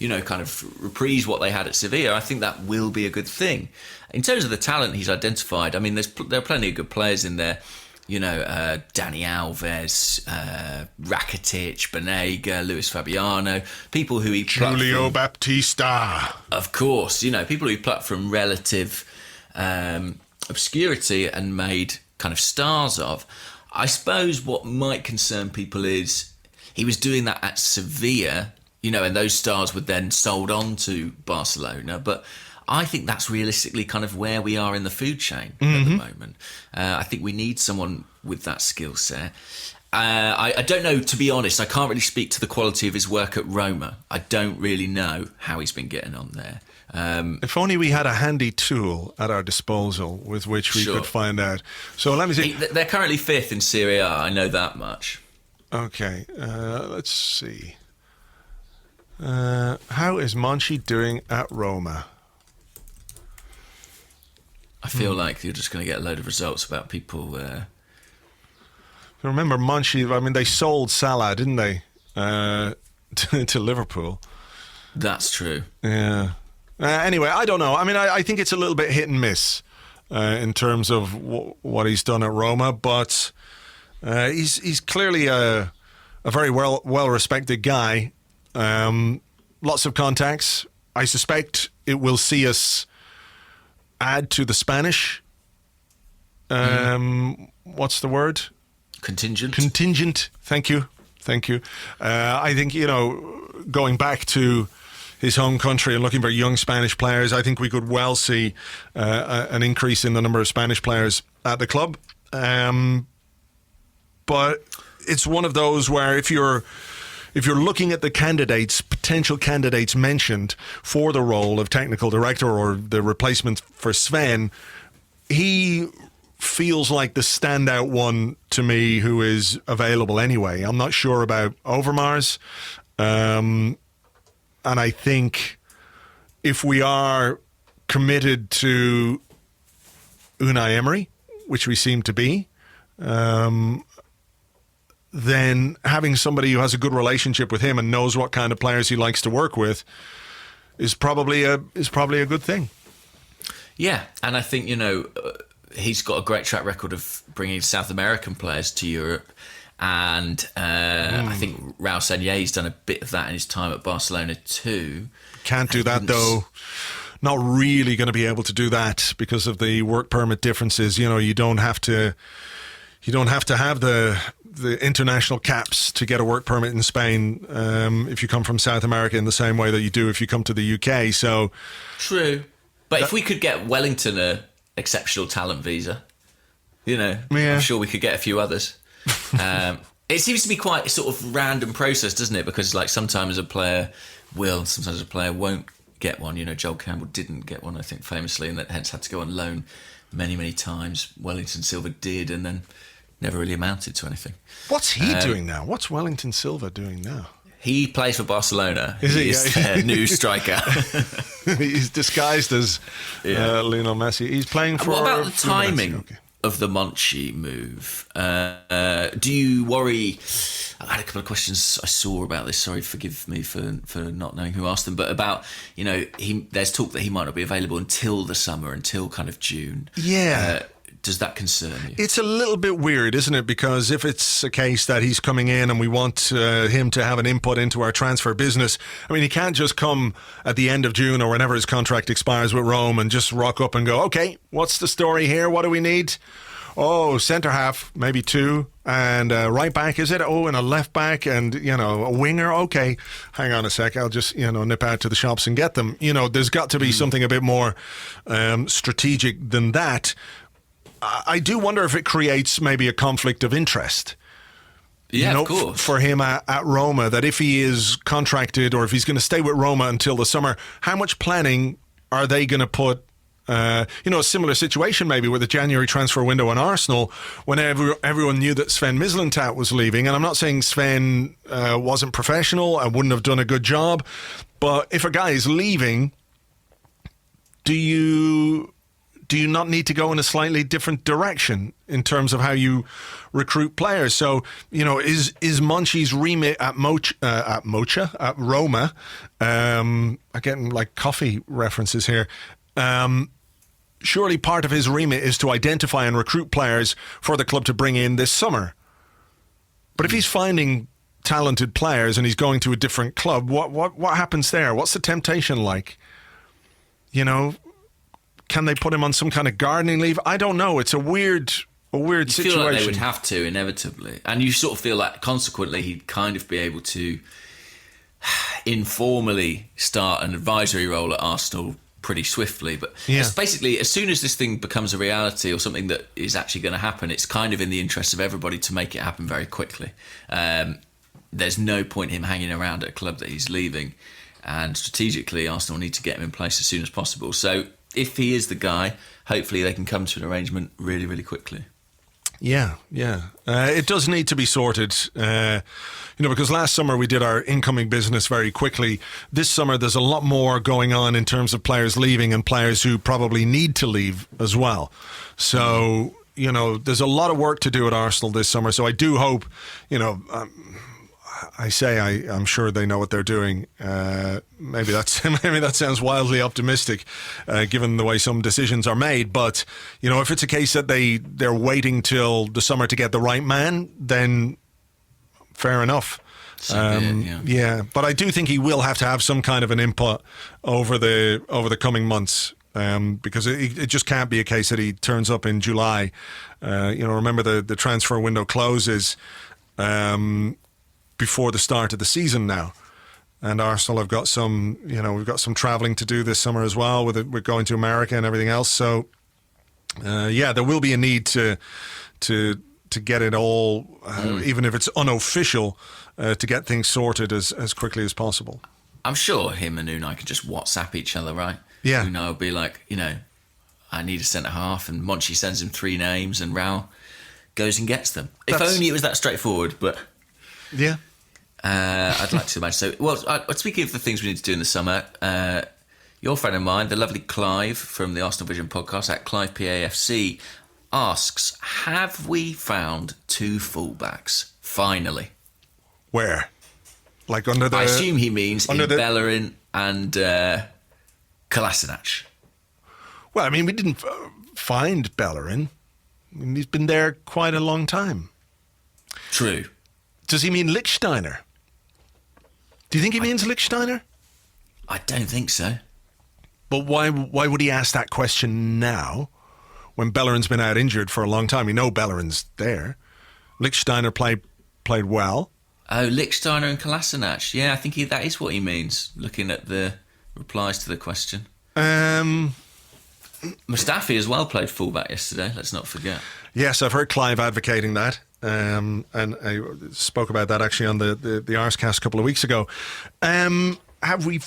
kind of reprise what they had at Sevilla, I think that will be a good thing. In terms of the talent he's identified, I mean, there are plenty of good players in there. Dani Alves, Rakitic, Banega, Luis Fabiano, people who he plucked Julio Baptista. Of course, people who he plucked from relative obscurity and made kind of stars of. I suppose what might concern people is he was doing that at Sevilla, and those stars were then sold on to Barcelona. But I think that's realistically kind of where we are in the food chain at the moment. I think we need someone with that skill set. I don't know, to be honest. I can't really speak to the quality of his work at Roma. I don't really know how he's been getting on there. If only we had a handy tool at our disposal with which we could find out. So let me see. They're currently 5th in Serie A. I know that much. Okay, let's see. How is Monchi doing at Roma? I feel like you're just going to get a load of results about people. Remember Monchi? I mean, they sold Salah, didn't they, to Liverpool? That's true. Yeah. Anyway, I don't know. I mean, I think it's a little bit hit and miss in terms of what he's done at Roma, but he's clearly a very well respected guy. Lots of contacts. I suspect it will see us add to the Spanish. What's the word? Contingent. Thank you. I think, going back to his home country and looking for young Spanish players, I think we could well see an increase in the number of Spanish players at the club. But it's one of those where if you're looking at the potential candidates mentioned for the role of technical director or the replacement for Sven, he feels like the standout one to me who is available anyway. I'm not sure about Overmars. And I think if we are committed to Unai Emery, which we seem to be, then having somebody who has a good relationship with him and knows what kind of players he likes to work with is probably a good thing. Yeah, and I think he's got a great track record of bringing South American players to Europe, and I think Raul Sanlle's done a bit of that in his time at Barcelona too. Can't do that though. Not really going to be able to do that because of the work permit differences. You don't have to have the international caps to get a work permit in Spain if you come from South America in the same way that you do if you come to the UK. So true, but if we could get Wellington a exceptional talent visa, I'm sure we could get a few others. It seems to be quite a sort of random process, doesn't it? Because sometimes a player will, sometimes a player won't get one. Joel Campbell didn't get one, I think, famously, and that hence had to go on loan many, many times. Wellington Silva did, and then never really amounted to anything. What's he doing now? What's Wellington Silva doing now? He plays for Barcelona. He's their new striker. He's disguised as Lionel Messi. He's playing for... What about the timing of the Monchi move? Do you worry... I had a couple of questions I saw about this. Sorry, forgive me for not knowing who asked them. But about, there's talk that he might not be available until the summer, until kind of June. Yeah. Does that concern you? It's a little bit weird, isn't it? Because if it's a case that he's coming in and we want him to have an input into our transfer business, I mean, he can't just come at the end of June or whenever his contract expires with Rome and just rock up and go, okay, what's the story here? What do we need? Oh, centre half, maybe 2, and right back, is it? Oh, and a left back and, a winger. Okay, hang on a sec. I'll just, nip out to the shops and get them. There's got to be something a bit more strategic than that. I do wonder if it creates maybe a conflict of interest. Yeah, of course. For him at Roma, that if he is contracted or if he's going to stay with Roma until the summer, how much planning are they going to put a similar situation maybe with the January transfer window in Arsenal when everyone knew that Sven Mislintat was leaving. And I'm not saying Sven wasn't professional and wouldn't have done a good job, but if a guy is leaving, do you not need to go in a slightly different direction in terms of how you recruit players? So, is Monchi's remit at Roma, I'm getting like coffee references here, surely part of his remit is to identify and recruit players for the club to bring in this summer. But if he's finding talented players and he's going to a different club, what happens there? What's the temptation like? Can they put him on some kind of gardening leave? I don't know. It's a weird situation. You feel like they would have to, inevitably. And you sort of feel like, consequently, he'd kind of be able to informally start an advisory role at Arsenal pretty swiftly. But it's basically, as soon as this thing becomes a reality or something that is actually going to happen, it's kind of in the interest of everybody to make it happen very quickly. There's no point him hanging around at a club that he's leaving. And strategically, Arsenal need to get him in place as soon as possible. So if he is the guy, hopefully they can come to an arrangement really, really quickly. Yeah. It does need to be sorted, because last summer we did our incoming business very quickly. This summer there's a lot more going on in terms of players leaving and players who probably need to leave as well. So, there's a lot of work to do at Arsenal this summer. So I do hope, I'm sure they know what they're doing. Maybe that sounds wildly optimistic, given the way some decisions are made. But if it's a case that they're waiting till the summer to get the right man, then fair enough. But I do think he will have to have some kind of an input over the coming months. Because it just can't be a case that he turns up in July. Remember the transfer window closes before the start of the season now, and Arsenal have got some, we've got some travelling to do this summer as well with going to America and everything else. So, there will be a need to get it all, even if it's unofficial, to get things sorted as quickly as possible. I'm sure him and Unai can just WhatsApp each other, right? Yeah. Unai will be like, I need a centre half, and Monchi sends him 3 names, and Raul goes and gets them. If only it was that straightforward, but yeah. I'd like to imagine so. Well, speaking of the things we need to do in the summer, your friend of mine, the lovely Clive from the Arsenal Vision podcast at Clive PAFC, asks, have we found 2 fullbacks finally? Where? Like under the... I assume he means in Bellerin and Kolasinac. Well, I mean, we didn't find Bellerin. I mean, he's been there quite a long time. True. Does he mean Lichtsteiner? Do you think he means Lichtsteiner? I don't think so. But why would he ask that question now when Bellerin's been out injured for a long time? You know Bellerin's there. Lichtsteiner played well. Oh, Lichtsteiner and Kolasinac. Yeah, I think that is what he means, looking at the replies to the question. Mustafi as well played fullback yesterday, let's not forget. Yes, I've heard Clive advocating that. And I spoke about that actually on the Arsecast a couple of weeks ago. Have we,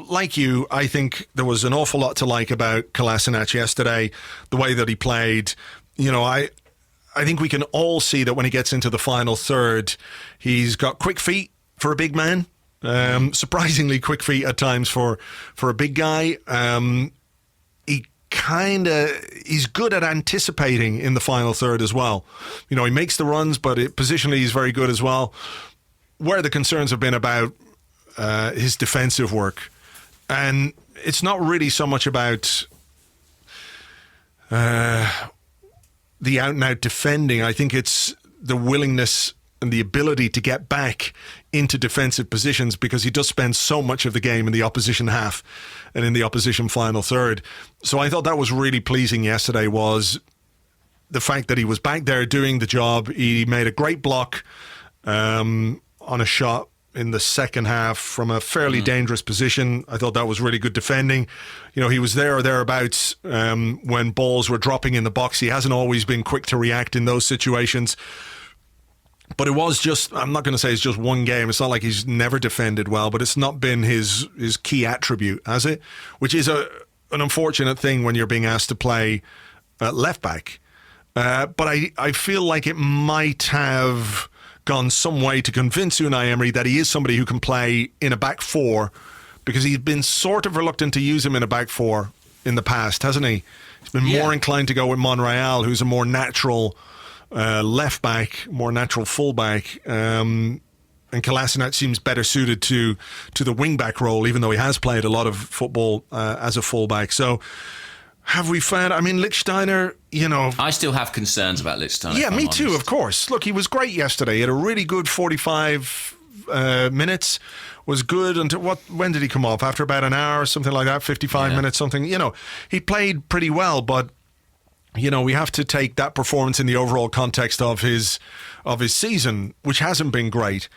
like you, I think there was an awful lot to like about Kolasinac yesterday, the way that he played. I think we can all see that when he gets into the final third, he's got quick feet for a big man. Surprisingly quick feet at times for a big guy. He's good at anticipating in the final third as well. He makes the runs, but positionally he's very good as well. Where the concerns have been about his defensive work, and it's not really so much about the out-and-out defending. I think it's the willingness and the ability to get back into defensive positions, because he does spend so much of the game in the opposition half and in the opposition final third. So I thought that was really pleasing yesterday, was the fact that he was back there doing the job. He made a great block on a shot in the second half from a fairly dangerous position. I thought that was really good defending. He was there or thereabouts when balls were dropping in the box. He hasn't always been quick to react in those situations. But it was just, I'm not going to say it's just one game. It's not like he's never defended well, but it's not been his key attribute, has it? Which is a an unfortunate thing when you're being asked to play left back. But I feel like it might have gone some way to convince Unai Emery that he is somebody who can play in a back four, because he's been sort of reluctant to use him in a back four in the past, hasn't he? He's been more inclined to go with Monreal, who's a more natural left back, more natural fullback. And Kolasinac seems better suited to the wing back role, even though he has played a lot of football as a fullback. So have we found, I mean, Lichtsteiner, I still have concerns about Lichtsteiner. Yeah, me too, of course. Look, he was great yesterday. He had a really good 45 minutes. Was good until when did he come off? After about an hour or something like that, 55 minutes, something. He played pretty well, but we have to take that performance in the overall context of his season, which hasn't been great.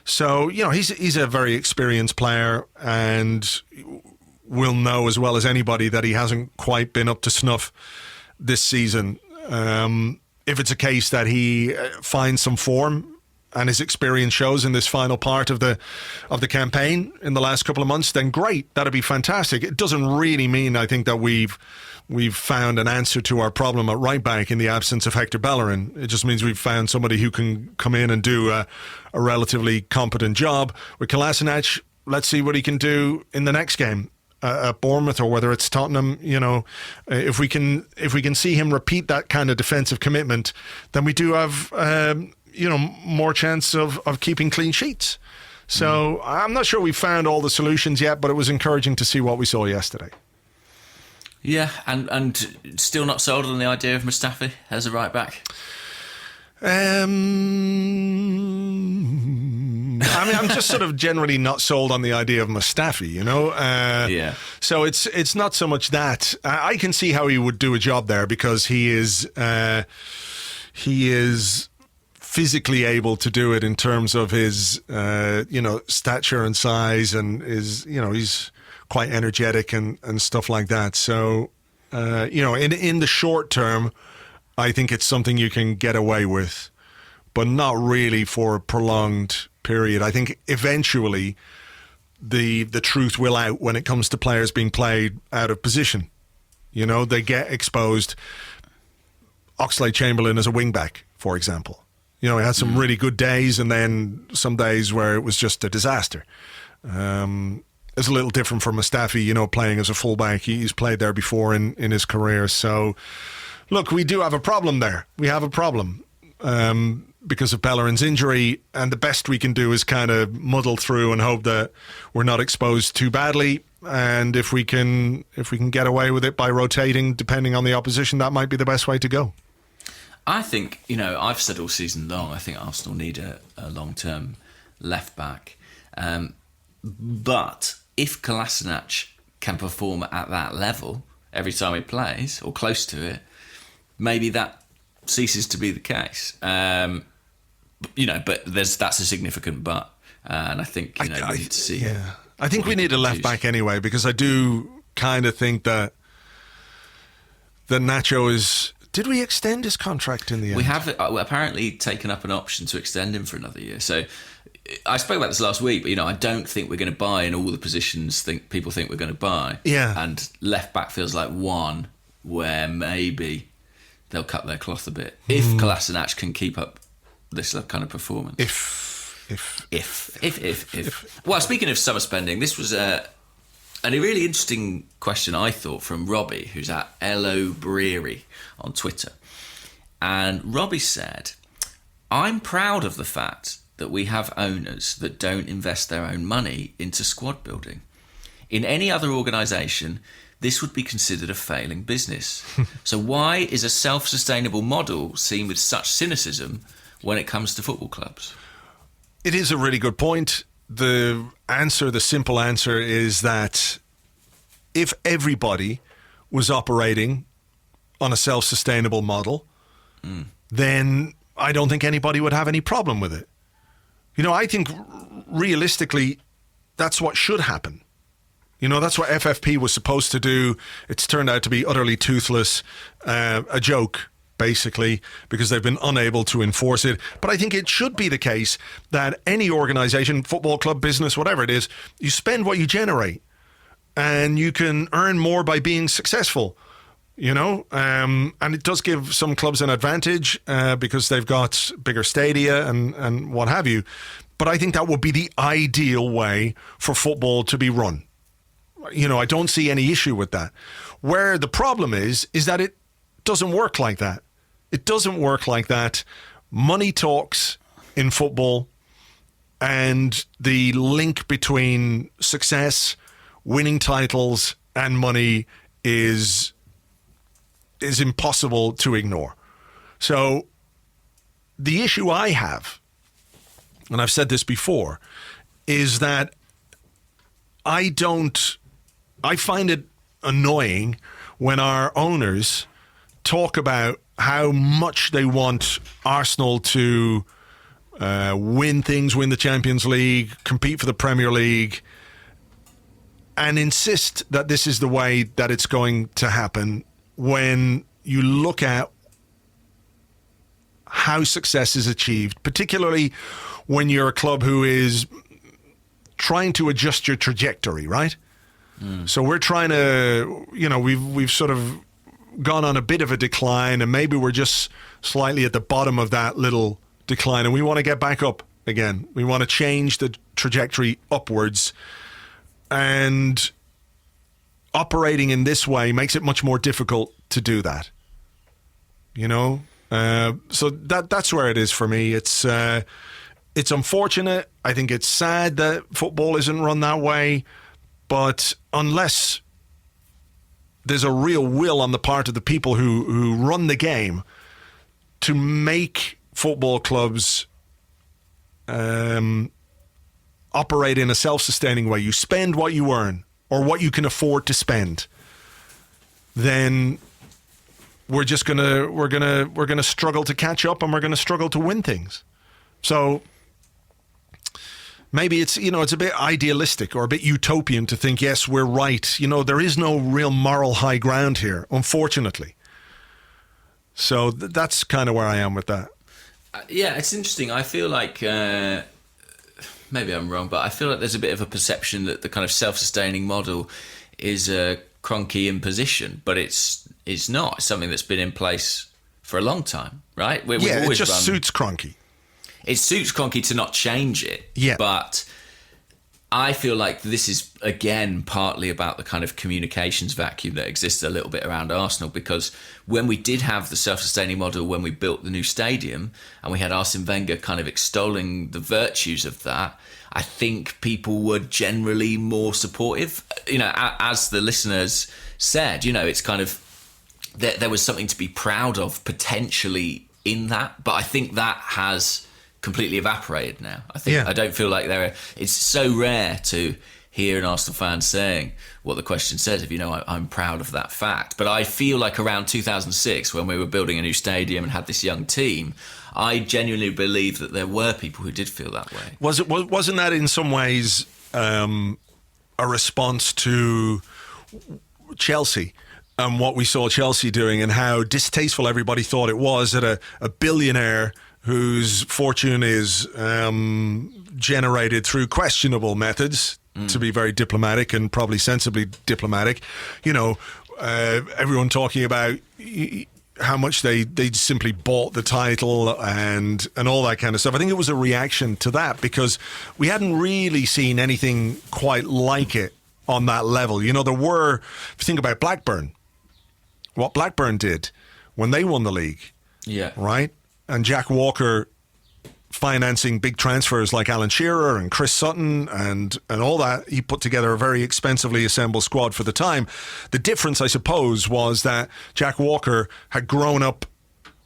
So, he's a very experienced player and will know as well as anybody that he hasn't quite been up to snuff this season. If it's a case that he finds some form and his experience shows in this final part of the campaign in the last couple of months, then great, that'd be fantastic. It doesn't really mean, I think, that we've found an answer to our problem at right back in the absence of Hector Bellerin. It just means we've found somebody who can come in and do a relatively competent job. With Kolasinac, let's see what he can do in the next game at Bournemouth, or whether it's Tottenham. If we can see him repeat that kind of defensive commitment, then we do have more chance of keeping clean sheets. So I'm not sure we found all the solutions yet, but it was encouraging to see what we saw yesterday. Yeah, and still not sold on the idea of Mustafi as a right back? I'm just sort of generally not sold on the idea of Mustafi, Yeah. So it's not so much that. I can see how he would do a job there, because he is physically able to do it in terms of his stature and size, and he's quite energetic and stuff like that. So in the short term, I think it's something you can get away with, but not really for a prolonged period. I think eventually the truth will out when it comes to players being played out of position. They get exposed. Oxlade-Chamberlain as a wing-back, for example. He had some really good days, and then some days where it was just a disaster. It's a little different for Mustafi, playing as a fullback. He's played there before in his career. So, look, we do have a problem there. We have a problem because of Bellerin's injury, and the best we can do is kind of muddle through and hope that we're not exposed too badly. And if we can get away with it by rotating, depending on the opposition, that might be the best way to go. I think, I've said all season long, I think Arsenal need a long-term left-back. But if Kolasinac can perform at that level every time he plays, or close to it, maybe that ceases to be the case. But that's a significant but. And I think, we need to see. Yeah. I think we need a left-back anyway, because I do kind of think that Nacho is... Did we extend his contract in the end? We have apparently taken up an option to extend him for another year. So I spoke about this last week, but I don't think we're going to buy in all the positions people think we're going to buy. Yeah. And left back feels like one where maybe they'll cut their cloth a bit if Kolasinac can keep up this kind of performance. If. Well, speaking of summer spending, this was a really interesting question, I thought, from Robbie, who's at Elo Breary on Twitter. And Robbie said, I'm proud of the fact that we have owners that don't invest their own money into squad building. In any other organisation, this would be considered a failing business. So why is a self-sustainable model seen with such cynicism when it comes to football clubs? It is a really good point. The simple answer is that if everybody was operating on a self-sustainable model, then I don't think anybody would have any problem with it. I think realistically, that's what should happen. That's what FFP was supposed to do. It's turned out to be utterly toothless, a joke, basically, because they've been unable to enforce it. But I think it should be the case that any organisation, football club, business, whatever it is, you spend what you generate. and you can earn more by being successful, and it does give some clubs an advantage because they've got bigger stadia and what have you. But I think that would be the ideal way for football to be run. I don't see any issue with that. Where the problem is that it doesn't work like that. It doesn't work like that. Money talks in football, and the link between success, winning titles, and money is impossible to ignore. So the issue I have, and I've said this before, is that I find it annoying when our owners talk about how much they want Arsenal to win things, win the Champions League, compete for the Premier League, and insist that this is the way that it's going to happen when you look at how success is achieved, particularly when you're a club who is trying to adjust your trajectory, right? So we're trying to, we've sort of gone on a bit of a decline, and maybe we're just slightly at the bottom of that little decline, and we want to get back up again. We want to change the trajectory upwards, and operating in this way makes it much more difficult to do that. So that's where it is for me. It's unfortunate. I think it's sad that football isn't run that way, but unless there's a real will on the part of the people who run the game to make football clubs operate in a self-sustaining way, you spend what you earn or what you can afford to spend, then we're gonna struggle to catch up, and we're gonna struggle to win things. So maybe it's a bit idealistic or a bit utopian to think, yes, we're right. There is no real moral high ground here, unfortunately. So that's kind of where I am with that. Yeah, it's interesting. I feel like, maybe I'm wrong, but I feel like there's a bit of a perception that the kind of self-sustaining model is a cronky imposition, but it's not. It's something that's been in place for a long time, right? It just suits Kroenke. It suits Kroenke to not change it. Yeah. But I feel like this is, again, partly about the kind of communications vacuum that exists a little bit around Arsenal, because when we did have the self-sustaining model, when we built the new stadium, and we had Arsene Wenger kind of extolling the virtues of that, I think people were generally more supportive. As the listeners said, it's kind of, there was something to be proud of potentially in that, but I think that has completely evaporated now. I don't feel like it's so rare to hear an Arsenal fan saying what the question says, I'm proud of that fact. But I feel like around 2006, when we were building a new stadium and had this young team, I genuinely believe that there were people who did feel that way. Wasn't that in some ways a response to Chelsea and what we saw Chelsea doing, and how distasteful everybody thought it was that a billionaire whose fortune is generated through questionable methods, to be very diplomatic and probably sensibly diplomatic, everyone talking about how much they simply bought the title and all that kind of stuff. I think it was a reaction to that, because we hadn't really seen anything quite like it on that level. There were, if you think about Blackburn, what Blackburn did when they won the league, right? And Jack Walker financing big transfers like Alan Shearer and Chris Sutton and all that. He put together a very expensively assembled squad for the time. The difference, I suppose, was that Jack Walker had grown up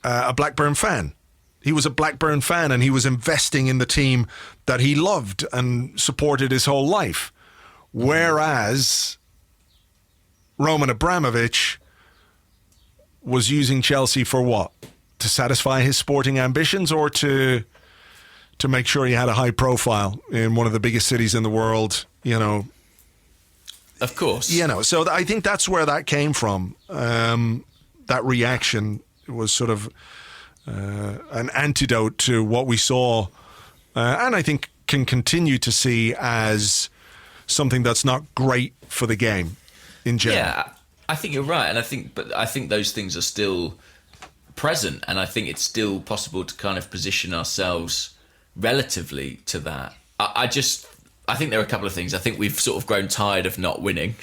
a Blackburn fan. He was a Blackburn fan, and he was investing in the team that he loved and supported his whole life. Whereas Roman Abramovich was using Chelsea for what? To satisfy his sporting ambitions, or to make sure he had a high profile in one of the biggest cities in the world, Of course. So I think that's where that came from. That reaction was sort of an antidote to what we saw, and I think can continue to see as something that's not great for the game in general. Yeah, I think you're right, and I think those things are still present, and I think it's still possible to kind of position ourselves relatively to that. I think there are a couple of things. I think we've sort of grown tired of not winning,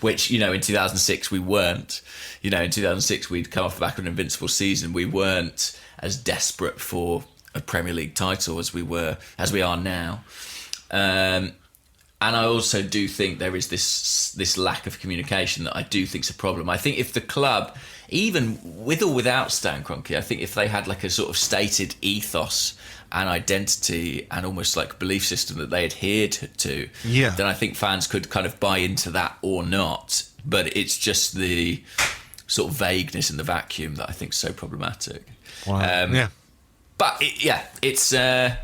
which, in 2006 we weren't. In 2006 we'd come off the back of an invincible season. We weren't as desperate for a Premier League title as we are now. And I also do think there is this lack of communication that I do think is a problem. I think if the club, even with or without Stan Kroenke, I think if they had like a sort of stated ethos and identity and almost like belief system that they adhered to, then I think fans could kind of buy into that or not. But it's just the sort of vagueness in the vacuum that I think is so problematic. Wow. But it's an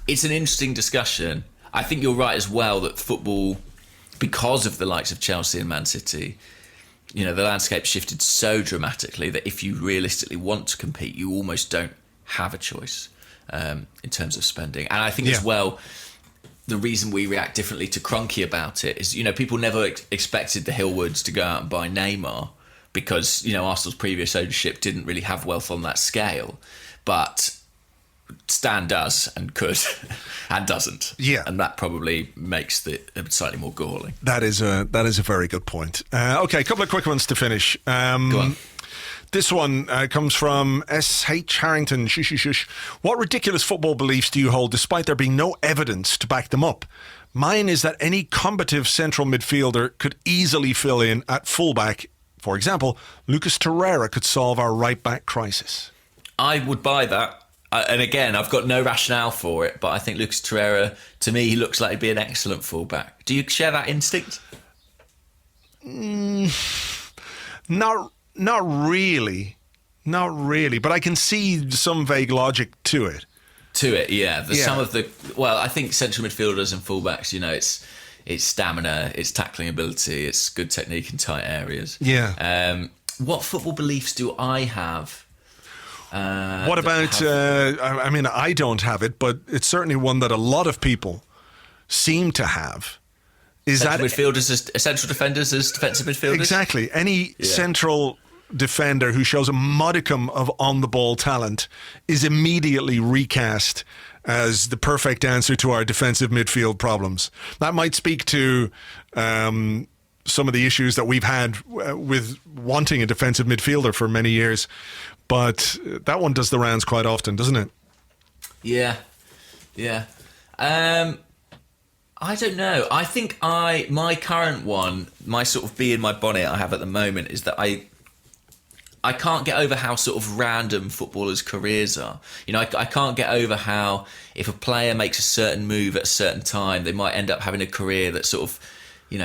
interesting discussion. I think you're right as well that football, because of the likes of Chelsea and Man City, the landscape shifted so dramatically that if you realistically want to compete, you almost don't have a choice in terms of spending. And I think as well, the reason we react differently to Kroenke about it is, people never expected the Hillwoods to go out and buy Neymar because, Arsenal's previous ownership didn't really have wealth on that scale. But Stan does and could and doesn't. Yeah. And that probably makes it slightly more galling. That is a very good point. Okay, a couple of quick ones to finish. Go on. This one comes from S.H. Harrington. Shush. What ridiculous football beliefs do you hold despite there being no evidence to back them up? Mine is that any combative central midfielder could easily fill in at fullback. For example, Lucas Torreira could solve our right-back crisis. I would buy that. And again, I've got no rationale for it, but I think Lucas Torreira, to me, he looks like he'd be an excellent fullback. Do you share that instinct? Not really, but I can see some vague logic to it. Some of the I think central midfielders and fullbacks, it's stamina, it's tackling ability, it's good technique in tight areas. What football beliefs do I have? What about? I don't have it, but it's certainly one that a lot of people seem to have. Is central midfielders as central defenders as defensive midfielders? Exactly. Any central defender who shows a modicum of on-the-ball talent is immediately recast as the perfect answer to our defensive midfield problems. That might speak to some of the issues that we've had with wanting a defensive midfielder for many years, but that one does the rounds quite often, doesn't it? Yeah. I don't know. I think my current one, my sort of bee in my bonnet I have at the moment is that I can't get over how sort of random footballers' careers are. I can't get over how if a player makes a certain move at a certain time, they might end up having a career that sort of,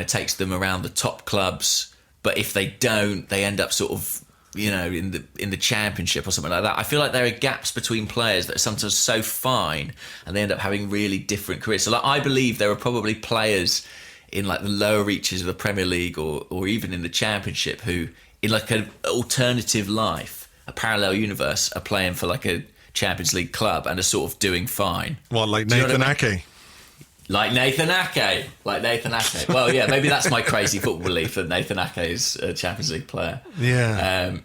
takes them around the top clubs. But if they don't, they end up sort of, in the Championship or something like that. I feel like there are gaps between players that are sometimes so fine and they end up having really different careers. So I believe there are probably players in like the lower reaches of the Premier League or even in the Championship who in like an alternative life, a parallel universe, are playing for like a Champions League club and are sort of doing fine. What, like Nathan Ake? Like Nathan Ake. Well, yeah, maybe that's my crazy football belief that Nathan Ake is a Champions League player. Yeah.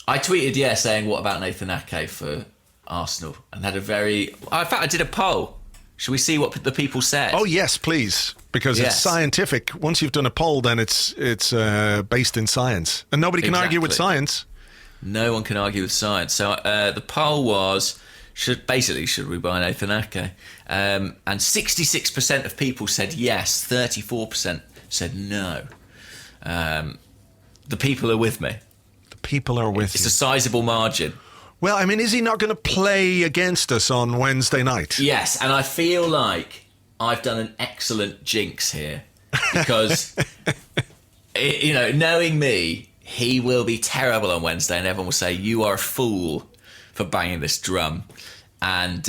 I tweeted, saying, what about Nathan Ake for Arsenal? And had in fact, I did a poll. Should we see what the people said? Oh, yes, please. Because it's scientific. Once you've done a poll, then it's based in science. And nobody can argue with science. No one can argue with science. So the poll was, should we buy Nathan Ake? And 66% of people said yes, 34% said no. The people are with me. The people are with you. It's a sizable margin. Well, I mean, is he not going to play against us on Wednesday night? Yes, and I feel like I've done an excellent jinx here because, knowing me, he will be terrible on Wednesday and everyone will say, you are a fool for banging this drum. And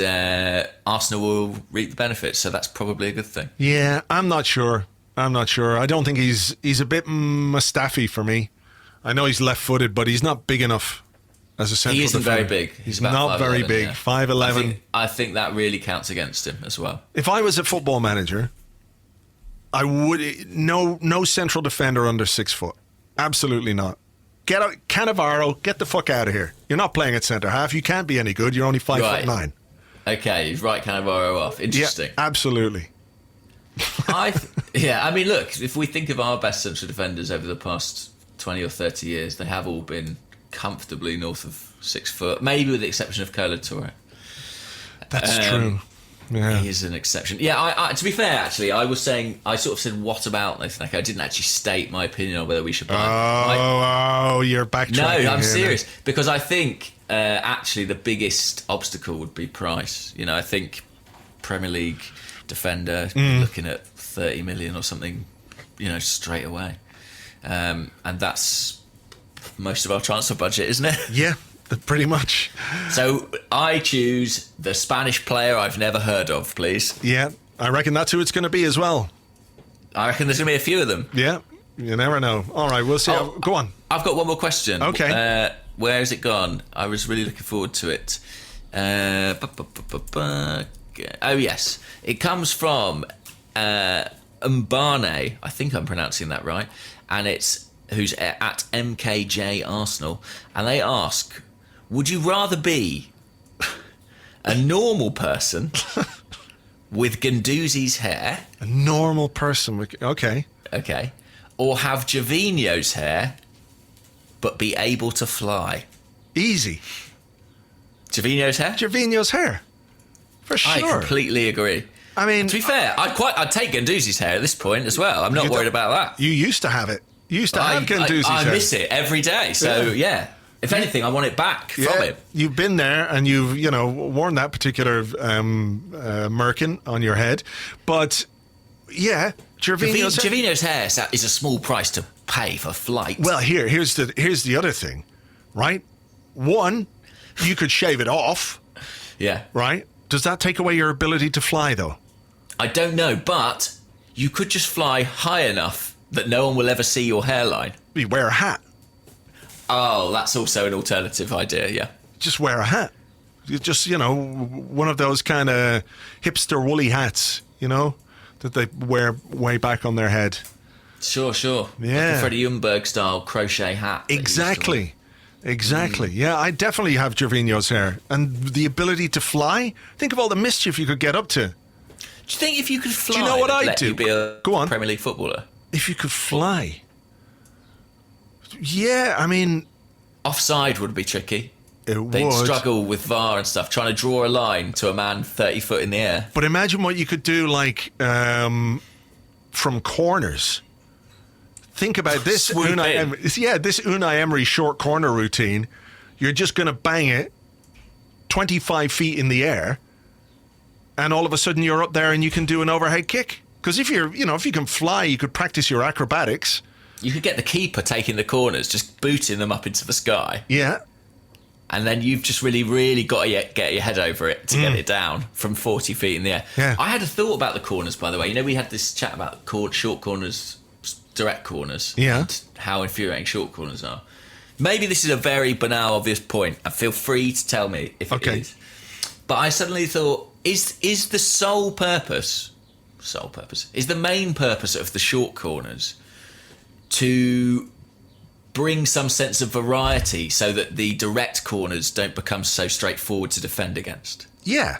Arsenal will reap the benefits, so that's probably a good thing. Yeah, I'm not sure. I don't think he's a bit Mustafi for me. I know he's left-footed, but he's not big enough as a central defender. He isn't very big. He's not very big. 5'11". I think that really counts against him as well. If I was a football manager, I would no central defender under 6 foot. Absolutely not. Get out, Cannavaro. Get the fuck out of here. You're not playing at centre half. You can't be any good. You're only 5'9". Okay, you've right Cannavaro off. Interesting. Yeah, absolutely. I mean, look, if we think of our best central defenders over the past 20 or 30 years, they have all been comfortably north of 6 foot, maybe with the exception of Cola Torre. That's true. Yeah. He is an exception. Yeah, I, to be fair, actually, I was saying, I sort of said, what about Nathan Ake? I didn't actually state my opinion on whether we should buy him. You're backtracking. No, I'm serious. Because I think, actually, the biggest obstacle would be price. You know, I think Premier League defender looking at 30 million or something, you know, straight away. And that's most of our transfer budget, isn't it? Yeah. Pretty much. So I choose the Spanish player I've never heard of, please. Yeah, I reckon that's who it's going to be as well. I reckon there's going to be a few of them. Yeah, you never know. All right, we'll see. Go on. I've got one more question. Okay. Where has it gone? I was really looking forward to it. Oh, yes. It comes from Mbane. I think I'm pronouncing that right. And it's who's at MKJ Arsenal. And they ask, would you rather be a normal person with Guendouzi's hair? A normal person. Okay. Okay. Or have Gervinho's hair, but be able to fly? Easy. Gervinho's hair? Gervinho's hair. For sure. I completely agree. I mean, to be fair, I'd take Guendouzi's hair at this point as well. I'm not worried about that. You used to have it. You used to have Guendouzi's hair. I miss it every day. So, yeah. If anything, I want it back from him. You've been there and you've, worn that particular merkin on your head. But, yeah, Gervinho's hair is a small price to pay for flight. Well, here's the other thing, right? One, you could shave it off. Yeah. Right? Does that take away your ability to fly, though? I don't know, but you could just fly high enough that no one will ever see your hairline. You wear a hat. Oh, that's also an alternative idea, yeah. Just wear a hat. You just, one of those kind of hipster woolly hats, that they wear way back on their head. Sure. Yeah. Like a Freddie Ljungberg style crochet hat. Exactly. Yeah, I definitely have Gervinho's hair. And the ability to fly, think of all the mischief you could get up to. Do you think if you could fly, do you know what I'd do? You be a Go on. Premier League footballer? If you could fly. Yeah, I mean... Offside would be tricky. They'd would. Struggle with VAR and stuff, trying to draw a line to a man 30 foot in the air. But imagine what you could do, from corners. Think about this Unai Emery short corner routine. You're just going to bang it 25 feet in the air, and all of a sudden you're up there and you can do an overhead kick. Because if you can fly, you could practice your acrobatics. You could get the keeper taking the corners, just booting them up into the sky. Yeah. And then you've just really, really got to get your head over it to get it down from 40 feet in the air. Yeah. I had a thought about the corners, by the way. We had this chat about short corners, direct corners, and how infuriating short corners are. Maybe this is a very banal, obvious point, and feel free to tell me if it is. But I suddenly thought, is the main purpose of the short corners to bring some sense of variety so that the direct corners don't become so straightforward to defend against? Yeah,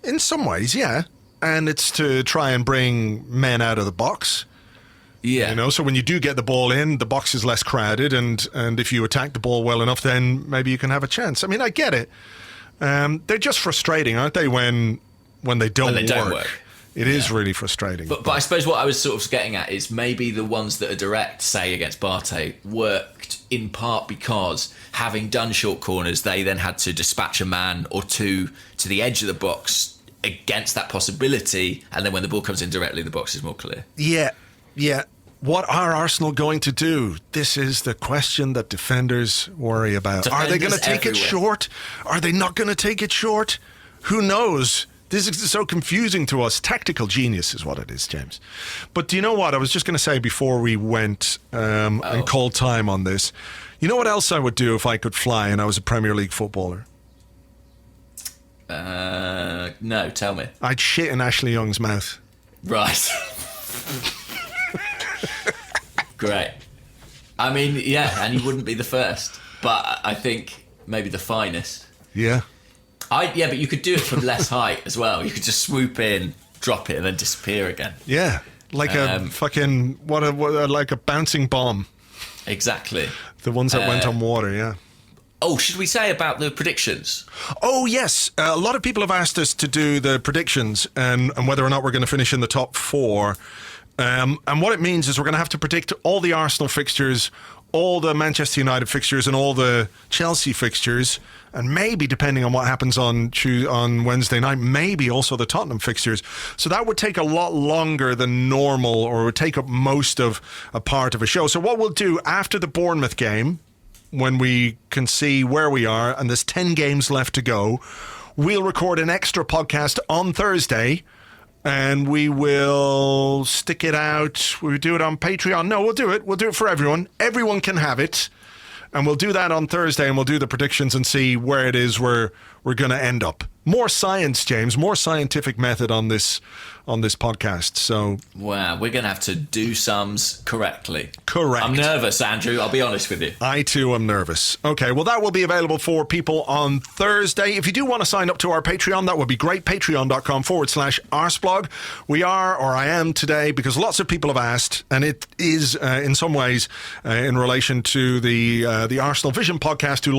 in some ways, yeah. And it's to try and bring men out of the box. Yeah. So when you do get the ball in, the box is less crowded, and if you attack the ball well enough, then maybe you can have a chance. I mean, I get it. They're just frustrating, aren't they, when they don't work. It is really frustrating. But I suppose what I was sort of getting at is maybe the ones that are direct, say against Barté, worked in part because having done short corners, they then had to dispatch a man or two to the edge of the box against that possibility, and then when the ball comes in directly, the box is more clear. Yeah. What are Arsenal going to do? This is the question that defenders worry about. Are they going to take it short? Are they not going to take it short? Who knows? This is so confusing to us. Tactical genius is what it is, James. But do you know what? I was just going to say before we went and called time on this. You know what else I would do if I could fly and I was a Premier League footballer? No, tell me. I'd shit in Ashley Young's mouth. Right. Great. I mean, yeah, and he wouldn't be the first, but I think maybe the finest. Yeah. Yeah, but you could do it from less height as well. You could just swoop in, drop it, and then disappear again. Yeah. Like a fucking, like a bouncing bomb. Exactly. The ones that went on water, yeah. Oh, should we say about the predictions? Oh, yes. A lot of people have asked us to do the predictions and whether or not we're going to finish in the top 4. And what it means is we're going to have to predict all the Arsenal fixtures, all the Manchester United fixtures, and all the Chelsea fixtures, and maybe, depending on what happens on Wednesday night, maybe also the Tottenham fixtures. So that would take a lot longer than normal, or would take up most of a part of a show. So what we'll do after the Bournemouth game, when we can see where we are, and there's 10 games left to go, we'll record an extra podcast on Thursday, and we will stick it out. Will we do it on Patreon? No, we'll do it. We'll do it for everyone. Everyone can have it. And we'll do that on Thursday, and we'll do the predictions and see where it is we're going to end up. More science, James. More scientific method on this podcast. So, wow, we're going to have to do sums correctly. Correct. I'm nervous, Andrew. I'll be honest with you. I too am nervous. Okay, well, that will be available for people on Thursday. If you do want to sign up to our Patreon, that would be great. Patreon.com/Arseblog. We are, or I am today, because lots of people have asked, and it is in some ways in relation to the Arsenal Vision podcast, who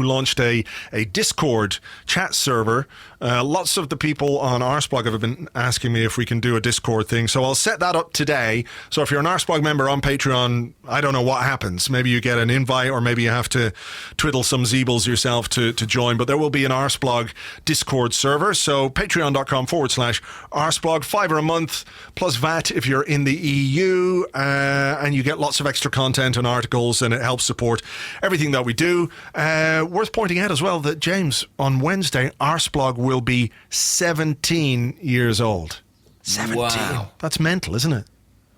launched a Discord chat server. Lots of the people on Arseblog have been asking me if we can do a Discord thing, so I'll set that up today. So if you're an Arseblog member on Patreon, I don't know what happens. Maybe you get an invite, or maybe you have to twiddle some zeebles yourself to join, but there will be an Arseblog Discord server. So patreon.com/Arseblog, £5 a month plus VAT if you're in the EU, and you get lots of extra content and articles, and it helps support everything that we do. Worth pointing out as well that, James, on Wednesday, Arseblog will be 17 years old. 17. Wow. That's mental, isn't it?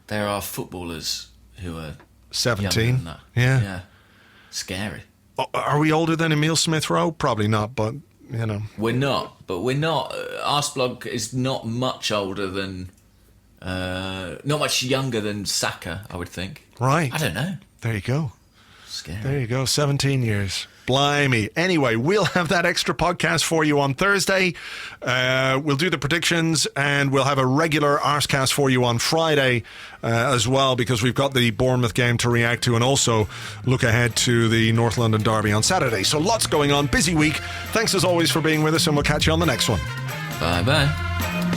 There are footballers who are 17. younger than that. Yeah. Scary. Are we older than Emile Smith-Rowe? Probably not, but, you know. We're not. Arseblog is not much older than, not much younger than Saka, I would think. Right. I don't know. There you go. Scary. There you go, 17 years. Blimey. Anyway, we'll have that extra podcast for you on Thursday. We'll do the predictions, and we'll have a regular Arsecast for you on Friday as well, because we've got the Bournemouth game to react to, and also look ahead to the North London derby on Saturday. So lots going on. Busy week. Thanks as always for being with us, and we'll catch you on the next one. Bye-bye.